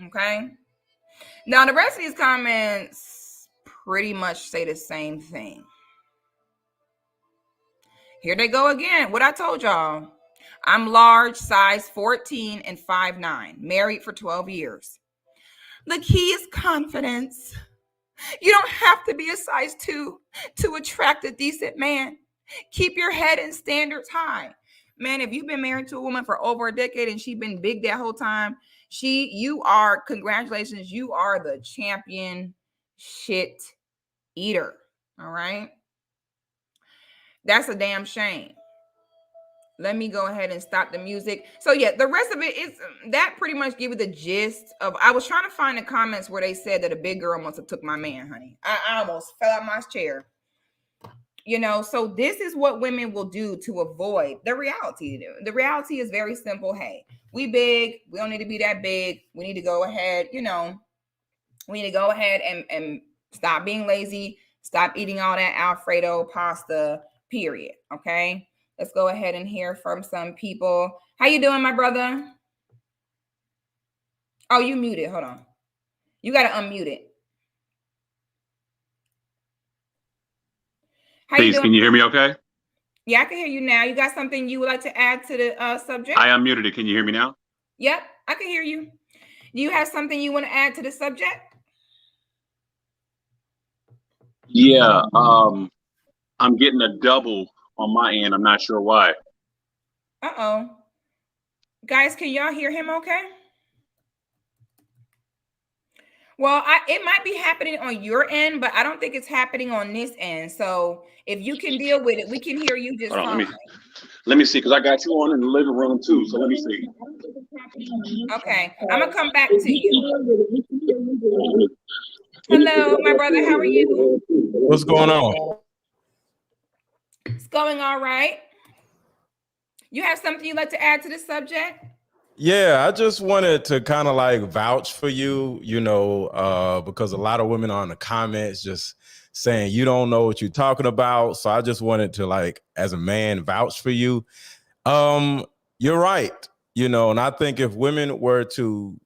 Okay? Now, the rest of these comments pretty much say the same thing. Here they go again. What I told y'all. I'm large, size 14 and 5'9", married for 12 years. The key is confidence. You don't have to be a size 2 to attract a decent man. Keep your head and standards high. Man, if you've been married to a woman for over a decade and she's been big that whole time, congratulations, you are the champion shit eater. All right. That's a damn shame. Let me go ahead and stop the music. So yeah, the rest of it is that pretty much give you the gist of. I was trying to find the comments where they said that a big girl must have took my man, honey. I almost fell out my chair. You know, so this is what women will do to avoid the reality. The reality is very simple. Hey, we big. We don't need to be that big. We need to go ahead, we need to go ahead and stop being lazy. Stop eating all that Alfredo pasta, period. Okay. Let's go ahead and hear from some people. How you doing, my brother? Oh, you muted. Hold on. You got to unmute it. Peace. Can you hear me okay? Yeah, I can hear you now. You got something you would like to add to the subject? I unmuted it. Can you hear me now? Yep, I can hear you. Do you have something you want to add to the subject? Yeah, I'm getting a double on my end. I'm not sure why. Uh-oh. Guys, can y'all hear him okay? Well, it might be happening on your end, but I don't think it's happening on this end. So if you can deal with it, we can hear you just fine. Let me see, because I got you on in the living room too. So let me see. Okay, I'm gonna come back to you. Hello, my brother. How are you? What's going on? It's going all right. You have something you'd like to add to the subject? Yeah, I just wanted to kind of like vouch for you, because a lot of women are in the comments just saying you don't know what you're talking about. So I just wanted to, like, as a man, vouch for you. You're right, and I think if women were to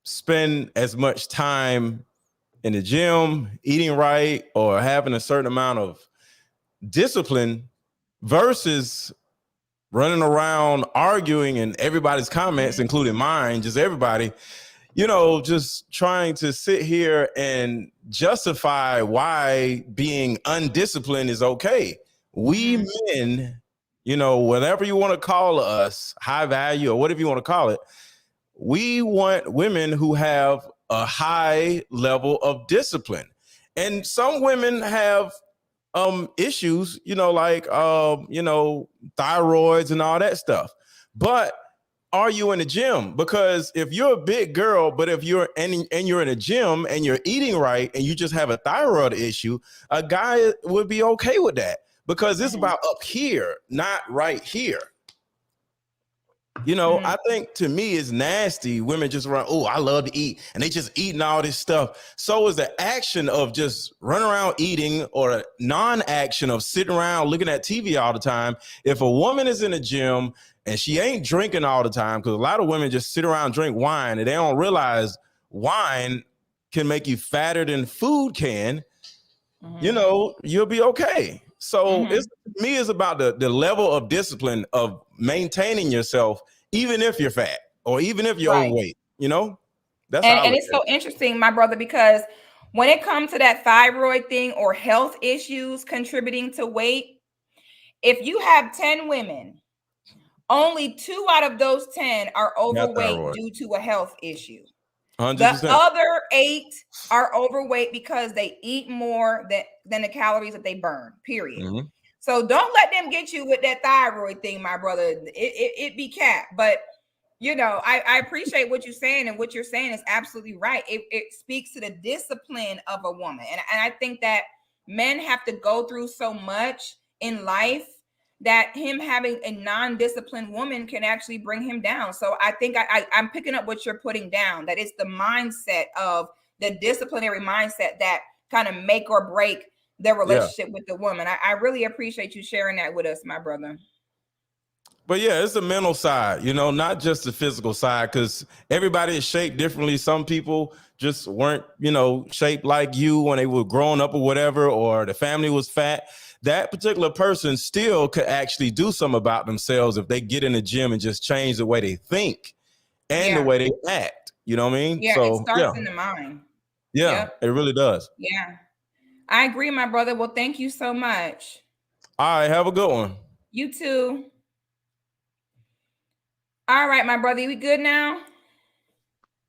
spend as much time in the gym, eating right, or having a certain amount of discipline versus running around arguing in everybody's comments, including mine, just everybody, just trying to sit here and justify why being undisciplined is okay. We men, whatever you want to call us, high value or whatever you want to call it, we want women who have a high level of discipline. And some women have issues, thyroids and all that stuff. But are you in the gym? Because if you're a big girl, but if you're you're in a gym and you're eating right and you just have a thyroid issue, a guy would be okay with that, because it's about up here, not right here. I think, to me, it's nasty. Women just run, oh, I love to eat, and they just eating all this stuff. So is the action of just running around eating, or a non-action of sitting around looking at TV all the time. If a woman is in the gym and she ain't drinking all the time, because a lot of women just sit around and drink wine and they don't realize wine can make you fatter than food can, you'll be okay. So it's about the level of discipline of maintaining yourself, even if you're fat or even if you're overweight, that's and it's so interesting, my brother, because when it comes to that thyroid thing or health issues contributing to weight, if you have 10 women, only 2 out of those 10 are overweight due to a health issue. 100%. The other 8 are overweight because they eat more than the calories that they burn, period. So don't let them get you with that thyroid thing, my brother. It be capped. But, I appreciate what you're saying, and what you're saying is absolutely right. It speaks to the discipline of a woman. And I think that men have to go through so much in life that him having a non-disciplined woman can actually bring him down. So I think I'm picking up what you're putting down, that it's the mindset of the disciplinary mindset that kind of make or break their relationship with the woman. I really appreciate you sharing that with us, my brother. But yeah, it's the mental side, not just the physical side, because everybody is shaped differently. Some people just weren't, shaped like you when they were growing up or whatever, or the family was fat. That particular person still could actually do something about themselves if they get in the gym and just change the way they think and the way they act. You know what I mean? Yeah, so, it starts in the mind. Yeah, Yep. it really does. Yeah. I agree, my brother. Well, thank you so much. All right, have a good one. You too. All right, my brother. We good now?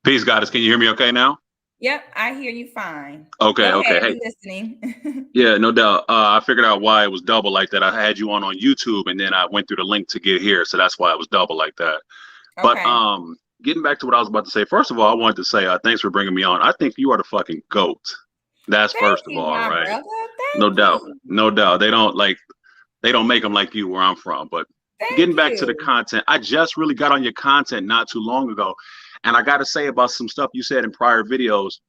Peace, Goddess. Can you hear me okay now? Yep, I hear you fine. Okay, Go okay. ahead, Hey, we listening. yeah, no doubt. I figured out why it was double like that. I had you on YouTube, and then I went through the link to get here, so that's why it was double like that. But Okay. getting back to what I was about to say, first of all, I wanted to say thanks for bringing me on. I think you are the fucking GOAT. That's Thank first of you, all, my right? brother. No Thank doubt, you. no doubt. They don't make them like you where I'm from. But Thank getting back to the you. content, I just really got on your content not too long ago, and I got to say about some stuff you said in prior videos.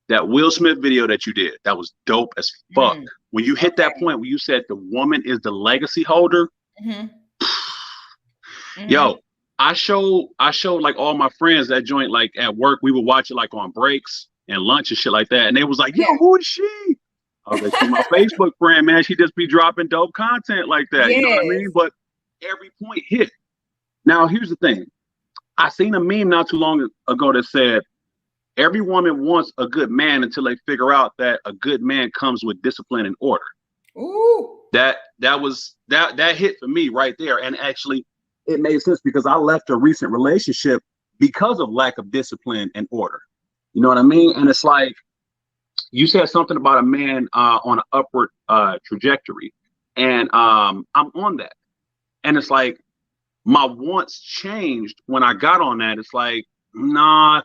That Will Smith video that you did, that was dope as fuck. When you hit that point where you said the woman is the legacy holder, yo, I showed like all my friends that joint like at work. We would watch it like on breaks and lunch and shit like that, and they was like, "Yo, who is she?" I was like, "She's my Facebook friend, man. She just be dropping dope content like that." You know what I mean? But every point hit. Now here's the thing. I seen a meme not too long ago that said, every woman wants a good man until they figure out that a good man comes with discipline and order. Ooh. That hit for me right there. And actually it made sense because I left a recent relationship because of lack of discipline and order. You know what I mean? And it's like you said something about a man on an upward trajectory. And I'm on that. And it's like my wants changed when I got on that. It's like, nah,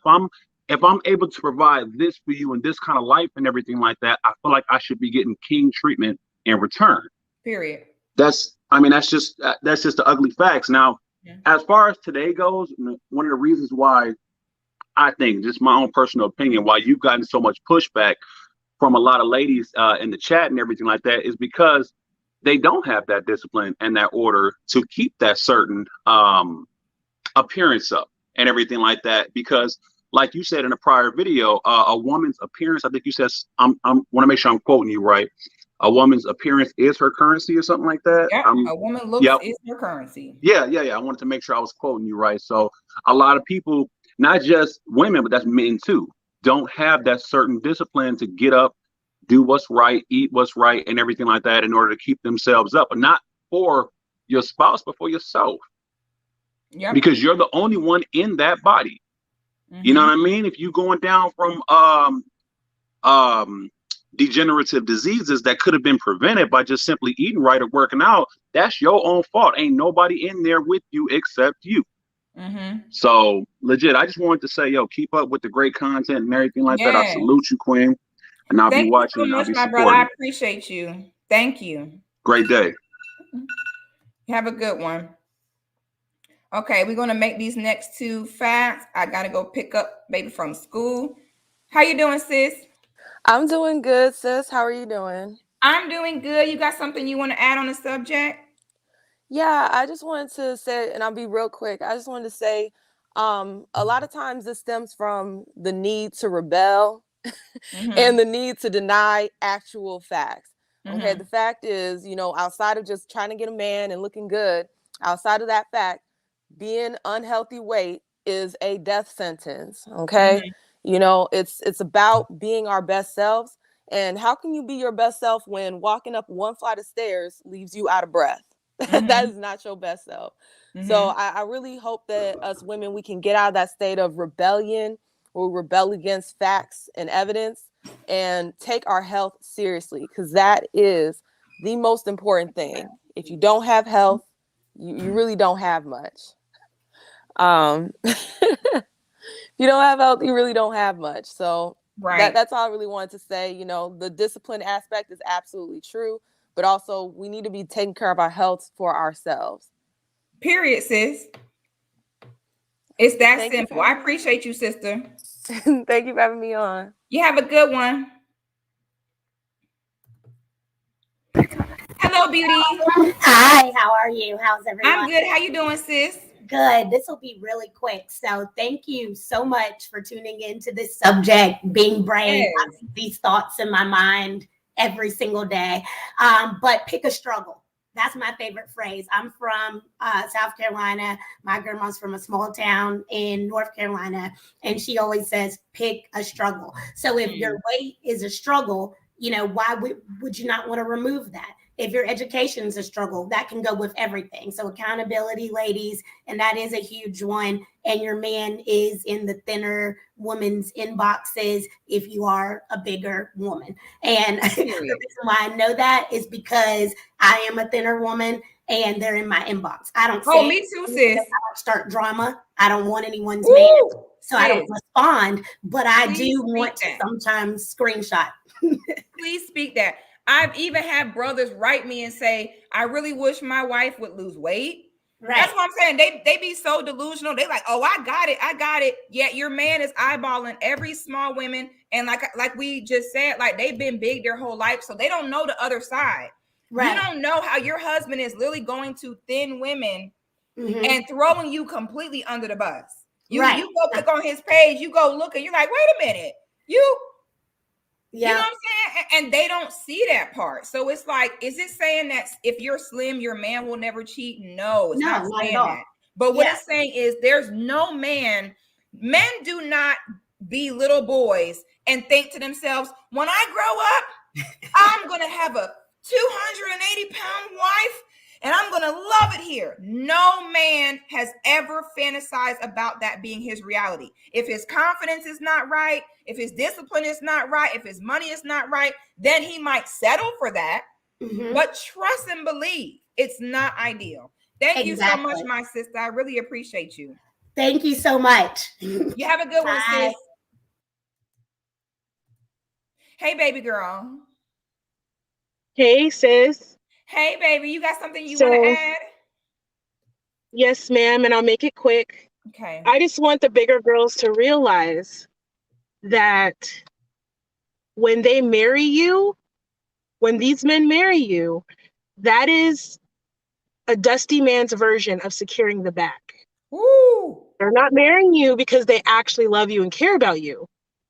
if I'm able to provide this for you and this kind of life and everything like that, I feel like I should be getting king treatment in return. Period. That's just the ugly facts. Now, as far as today goes, one of the reasons why I think, just my own personal opinion, why you've gotten so much pushback from a lot of ladies in the chat and everything like that is because they don't have that discipline and that order to keep that certain appearance up and everything like that. Because like you said in a prior video, a woman's appearance, I think you said, I want to make sure I'm quoting you right. A woman's appearance is her currency or something like that. Yeah, a woman looks is her currency. Yeah. I wanted to make sure I was quoting you right. So a lot of people, not just women, but that's men too, don't have that certain discipline to get up, do what's right, eat what's right, and everything like that in order to keep themselves up, but not for your spouse, but for yourself. Yeah. Because you're the only one in that body. You know what I mean? If you going down from degenerative diseases that could have been prevented by just simply eating right or working out, that's your own fault. Ain't nobody in there with you except you. So legit, I just wanted to say, yo, keep up with the great content and everything like that. I salute you, Queen. And I'll be watching. Thank you so much, my brother. I appreciate you. Thank you. Great day. Have a good one. Okay, we're gonna make these next two facts. I gotta go pick up baby from school. How you doing, sis? I'm doing good, sis. How are you doing? I'm doing good. You got something you want to add on the subject? Yeah, I just wanted to say, and I'll be real quick. I just wanted to say, a lot of times this stems from the need to rebel and the need to deny actual facts. Okay, the fact is, outside of just trying to get a man and looking good, outside of that fact, being unhealthy weight is a death sentence. Okay, it's about being our best selves. And how can you be your best self when walking up one flight of stairs leaves you out of breath? That is not your best self. So I really hope that us women, we can get out of that state of rebellion or rebel against facts and evidence and take our health seriously, because that is the most important thing. If you don't have health, you really don't have much. If you don't have health, you really don't have much. So that's all I really wanted to say. The discipline aspect is absolutely true, but also we need to be taking care of our health for ourselves. Period, sis. It's that simple. I appreciate you, sister. Thank you for having me on. You have a good one. Hello, beauty. Hi, how are you? How's everyone? I'm good. How you doing, sis? Good. This will be really quick. So thank you so much for tuning into this subject, being brave. I keep these thoughts in my mind every single day. But pick a struggle. That's my favorite phrase. I'm from South Carolina. My grandma's from a small town in North Carolina, and she always says, pick a struggle. So if your weight is a struggle, why would you not want to remove that? If your education is a struggle, that can go with everything. So accountability, ladies, and that is a huge one. And your man is in the thinner woman's inboxes if you are a bigger woman. And the reason why I know that is because I am a thinner woman and they're in my inbox. I don't me too, sis. I don't start drama. I don't want anyone's man. So I don't respond, but I do want to sometimes screenshot. Please speak that. I've even had brothers write me and say, I really wish my wife would lose weight. Right. That's what I'm saying. They be so delusional. They like, oh, I got it. Yet your man is eyeballing every small woman. And like we just said, like they've been big their whole life. So they don't know the other side. Right. You don't know how your husband is literally going to thin women and throwing you completely under the bus. You go click on his page, you go look and you're like, wait a minute. You know what I'm saying? And they don't see that part. So it's like, is it saying that if you're slim, your man will never cheat? No, it's not saying that. But what it's saying is there's no men do not be little boys and think to themselves, when I grow up, I'm going to have a 280-pound wife and I'm going to love it here. No man has ever fantasized about that being his reality. If his confidence is not right, if his discipline is not right, if his money is not right, then he might settle for that. But trust and believe, it's not ideal. Thank you so much, my sister. I really appreciate you. Thank you so much. You have a good one, sis. Hey, baby girl. Hey, sis. Hey, baby. You got something you want to add? Yes, ma'am, and I'll make it quick. Okay. I just want the bigger girls to realize that when they marry you, when these men marry you, that is a dusty man's version of securing the back. Ooh. They're not marrying you because they actually love you and care about you.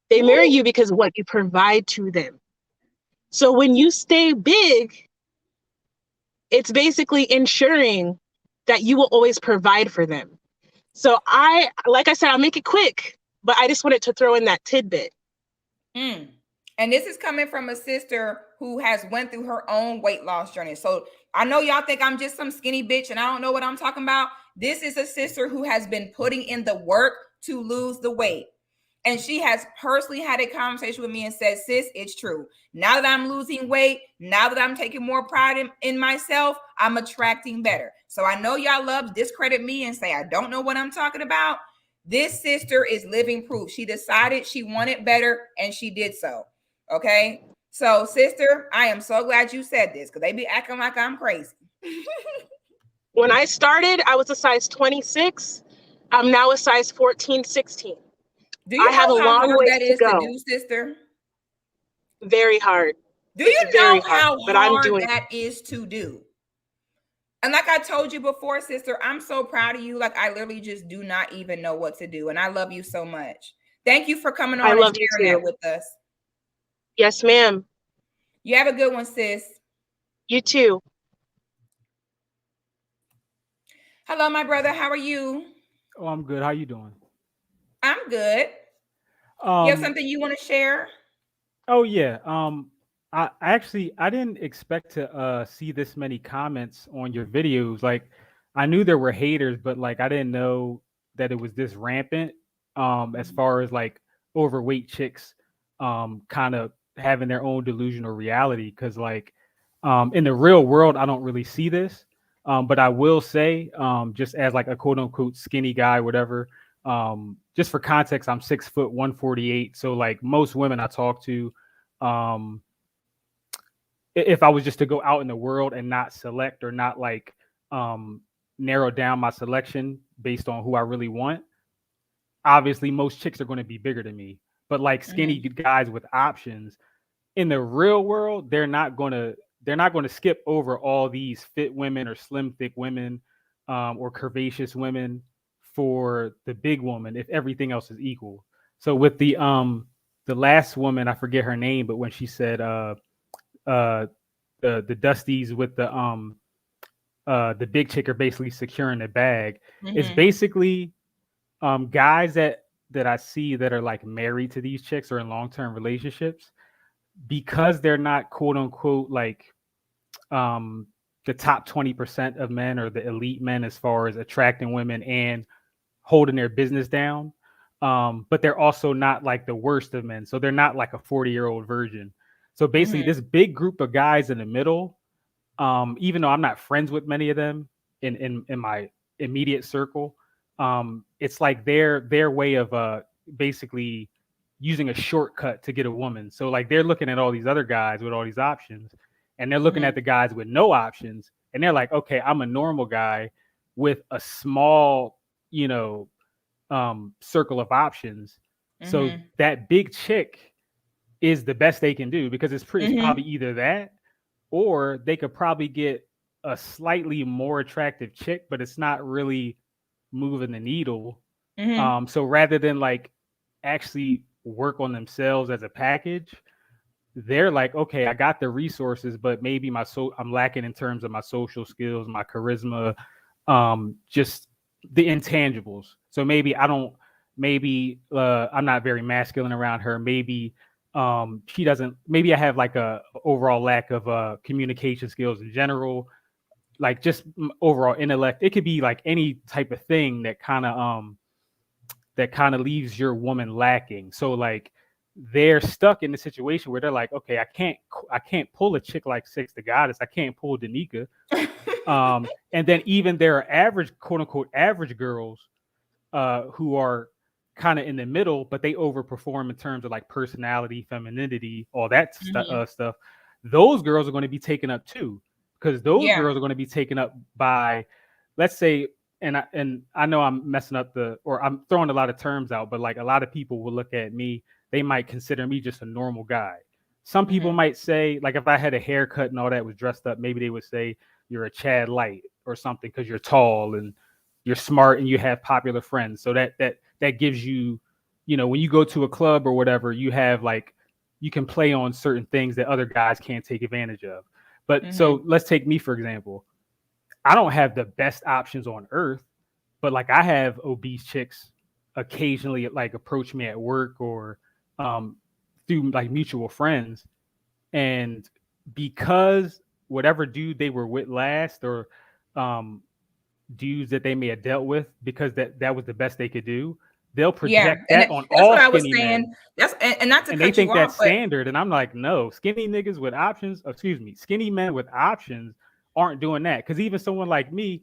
They marry you because of what you provide to them. So when you stay big, it's basically ensuring that you will always provide for them. So like I said, I'll make it quick, but I just wanted to throw in that tidbit. And this is coming from a sister who has went through her own weight loss journey. So I know y'all think I'm just some skinny bitch and I don't know what I'm talking about. This is a sister who has been putting in the work to lose the weight. And she has personally had a conversation with me and said, sis, it's true. Now that I'm losing weight, now that I'm taking more pride in myself, I'm attracting better. So I know y'all love to discredit me and say, I don't know what I'm talking about. This sister is living proof. She decided she wanted better and she did so. Okay. So sister, I am so glad you said this because they be acting like I'm crazy. When I started, I was a size 26. I'm now a size 14, 16. Do you know have a long hard way that is to go. do, sister? Very hard. Do you know how but I'm hard doing that is to do? And like I told you before, sister, I'm so proud of you. Like I literally just do not even know what to do. And I love you so much. Thank you for coming on and sharing that with us. Yes, ma'am. You have a good one, sis. You too. Hello, my brother. How are you? Oh, I'm good. How you doing? I'm good. You have something you want to share? Oh yeah. I didn't expect to see this many comments on your videos. Like I knew there were haters, but like I didn't know that it was this rampant. As far as like overweight chicks kind of having their own delusional reality. Cause like in the real world, I don't really see this. But I will say, just as like a quote unquote skinny guy, whatever, just for context, I'm 6 foot 148. So like most women I talk to, if I was just to go out in the world and not select or not like narrow down my selection based on who I really want, obviously most chicks are going to be bigger than me. But like skinny guys with options in the real world, they're not going to skip over all these fit women or slim thick women or curvaceous women for the big woman if everything else is equal. So with the last woman, I forget her name, but when she said the Dusties with the the big chick are basically securing the bag. It's basically guys that I see that are like married to these chicks or in long-term relationships, because they're not quote unquote like the top 20% of men or the elite men as far as attracting women and holding their business down. But they're also not like the worst of men. So they're not like a 40-year-old virgin. So basically this big group of guys in the middle, even though I'm not friends with many of them in my immediate circle, it's like their way of basically using a shortcut to get a woman. So like they're looking at all these other guys with all these options, and they're looking at the guys with no options, and they're like, okay, I'm a normal guy with a small, circle of options. So that big chick is the best they can do, because it's probably either that, or they could probably get a slightly more attractive chick, but it's not really moving the needle. So rather than like actually work on themselves as a package, they're like, okay, I got the resources, but maybe I'm lacking in terms of my social skills, my charisma, just the intangibles. So maybe I'm not very masculine around her. Maybe she doesn't. Maybe I have like a overall lack of communication skills in general, like just overall intellect. It could be like any type of thing that kind of leaves your woman lacking. So like they're stuck in the situation where they're like, okay, I can't pull a chick like Sixthegoddis. I can't pull Danica. And then even there are average, quote unquote, average girls who are kind of in the middle, but they overperform in terms of like personality, femininity, all that stuff. Those girls are going to be taken up too, because those girls are going to be taken up by, let's say, and I know I'm messing up or I'm throwing a lot of terms out, but like a lot of people will look at me, they might consider me just a normal guy. Some people might say, like if I had a haircut and all that, was dressed up, maybe they would say you're a Chad Light or something because you're tall and you're smart and you have popular friends. So that gives you, when you go to a club or whatever, you have like, you can play on certain things that other guys can't take advantage of. But so let's take me, for example. I don't have the best options on earth, but like I have obese chicks occasionally like approach me at work or through like mutual friends. And because whatever dude they were with last or dudes that they may have dealt with, because that was the best they could do, they'll project that on all skinny men. That's and not to and cut they think you that's off, standard. And I'm like, no, skinny niggas with options, skinny men with options aren't doing that. Because even someone like me,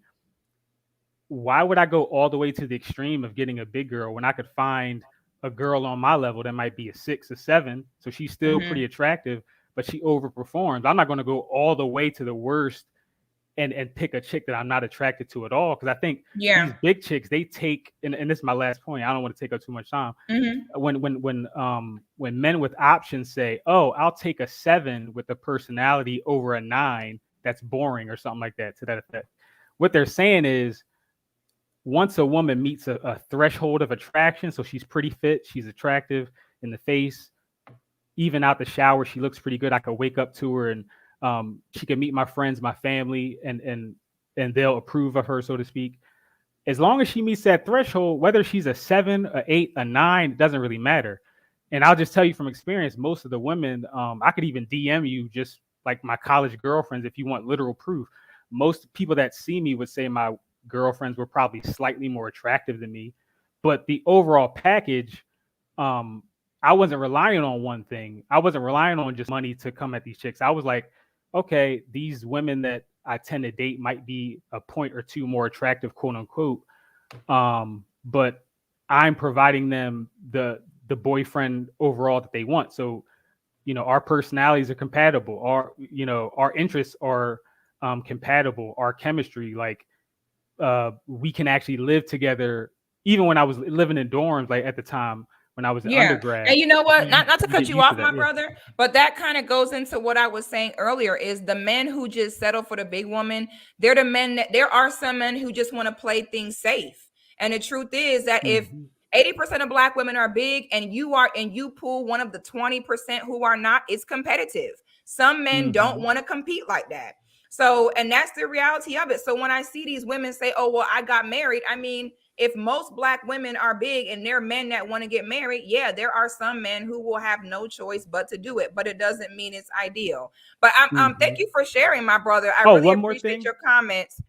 why would I go all the way to the extreme of getting a big girl when I could find a girl on my level that might be a 6 or 7, so she's still pretty attractive, but she overperforms? I'm not going to go all the way to the worst and pick a chick that I'm not attracted to at all, because I think these big chicks, they take, and this is my last point, I don't want to take up too much time. When men with options say, oh, I'll take a 7 with a personality over a 9 that's boring or something like that, to that effect, what they're saying is, once a woman meets a threshold of attraction, so she's pretty fit, she's attractive in the face, even out the shower, she looks pretty good, I could wake up to her and she can meet my friends, my family, and they'll approve of her, so to speak. As long as she meets that threshold, whether she's a 7, a 8, a 9, it doesn't really matter. And I'll just tell you from experience, most of the women, I could even DM you, just like my college girlfriends, if you want literal proof. Most people that see me would say my girlfriends were probably slightly more attractive than me, but the overall package, I wasn't relying on one thing. I wasn't relying on just money to come at these chicks. I was like, okay, these women that I tend to date might be a point or two more attractive, quote unquote, but I'm providing them the boyfriend overall that they want. So, our personalities are compatible, our interests are compatible, our chemistry, like we can actually live together. Even when I was living in dorms, like at the time when I was an undergrad. And you know what? Not to cut you off, my brother, but that kind of goes into what I was saying earlier, is the men who just settle for the big woman. They're the men that, there are some men who just want to play things safe. And the truth is that if 80% of Black women are big and you pull one of the 20% who are not, it's competitive. Some men don't want to compete like that. So, and that's the reality of it. So when I see these women say, oh, well, I got married, I mean, if most Black women are big and they're men that want to get married, yeah, there are some men who will have no choice but to do it, but it doesn't mean it's ideal. But thank you for sharing, my brother. I really one more appreciate thing. your comments.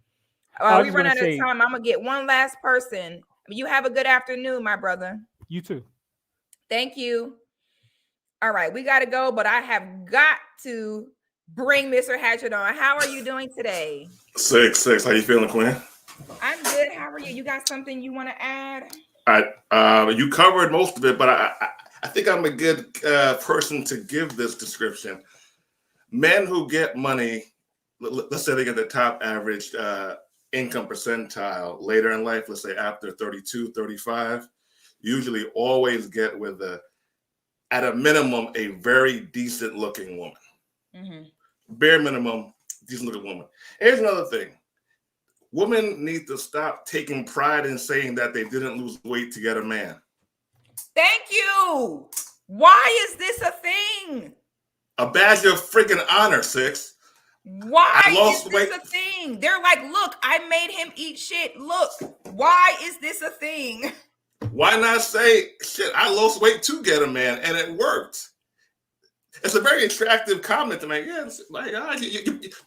I was We just run gonna out of say, time. I'm gonna get one last person. You have a good afternoon, my brother. you too. Thank you. All right, we got to go, but I have got to bring Mr. Hatchet on. How are you doing today? 6-6. How you feeling, Quinn? I'm good. How are you? You got something you want to add? You covered most of it, but I think I'm a good person to give this description. Men who get money, let's say they get the top average income percentile later in life, let's say after 32, 35, usually always get with at a minimum, a very decent looking woman. Mm-hmm. Bare minimum, decent looking woman. Here's another thing. Women need to stop taking pride in saying that they didn't lose weight to get a man. Thank you. Why is this a thing? A badge of freaking honor, 6. Why is this a thing? They're like, look, I made him eat shit. Look, why is this a thing? Why not say, shit, I lost weight to get a man, and it worked. It's a very attractive comment to make. Yeah, it's like,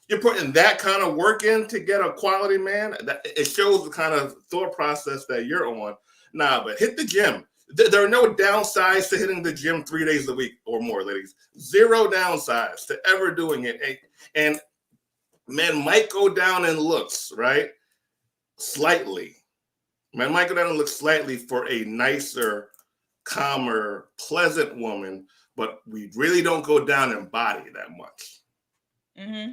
you're putting that kind of work in to get a quality man. It shows the kind of thought process that you're on. Nah, but hit the gym. There are no downsides to hitting the gym 3 days a week or more, ladies. Zero downsides to ever doing it. And men might go down in looks, right? Slightly. Men might go down and look slightly for a nicer, calmer, pleasant woman, but we really don't go down in body that much. Mm-hmm.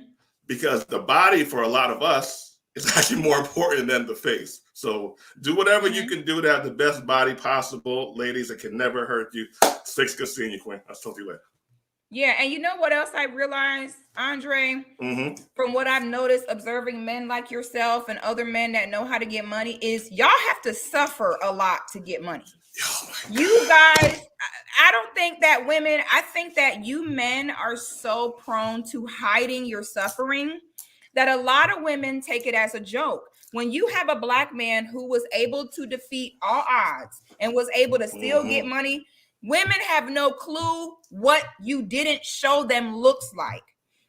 Because the body for a lot of us is actually more important than the face. So do whatever you can do to have the best body possible. Ladies, it can never hurt you. 6, good seeing you, Quinn. I'll talk to you later. Yeah, and you know what else I realized, Andre? Mm-hmm. From what I've noticed observing men like yourself and other men that know how to get money is y'all have to suffer a lot to get money. Oh you guys, I don't think that women, I think that you men are so prone to hiding your suffering that a lot of women take it as a joke. When you have a Black man who was able to defeat all odds and was able to still get money, women have no clue what you didn't show them looks like.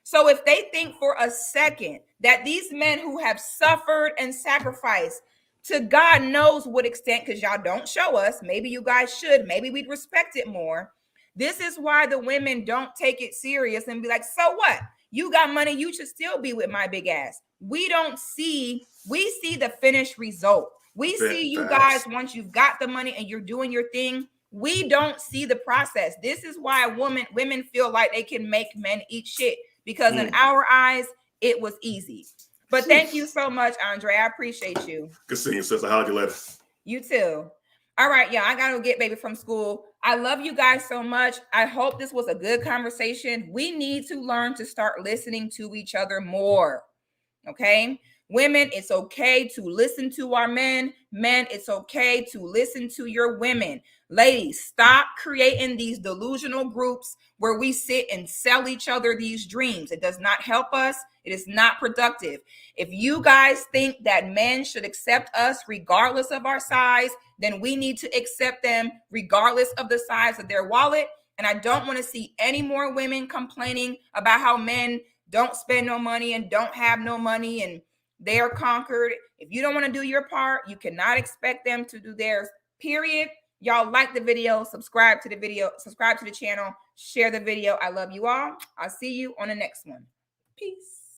So if they think for a second that these men who have suffered and sacrificed to God knows what extent, because y'all don't show us, maybe you guys should, maybe we'd respect it more. This is why the women don't take it serious and be like, so what? You got money, you should still be with my big ass. We see the finished result. We see you guys once you've got the money and you're doing your thing. We don't see the process. This is why women feel like they can make men eat shit, because in our eyes, it was easy. But thank you so much, Andre. I appreciate you. Good seeing you, sister. I'll holler you later. You too. All right, yeah, I got to get baby from school. I love you guys so much. I hope this was a good conversation. We need to learn to start listening to each other more. Okay? Women, it's okay to listen to our men. Men, it's okay to listen to your women. Ladies, stop creating these delusional groups where we sit and sell each other these dreams. It does not help us. It is not productive. If you guys think that men should accept us regardless of our size, then we need to accept them regardless of the size of their wallet. And I don't want to see any more women complaining about how men don't spend no money and don't have no money and they are conquered. If you don't want to do your part, you cannot expect them to do theirs, period. Y'all like the video, subscribe to the channel, share the video. I love you all. I'll see you on the next one. Peace.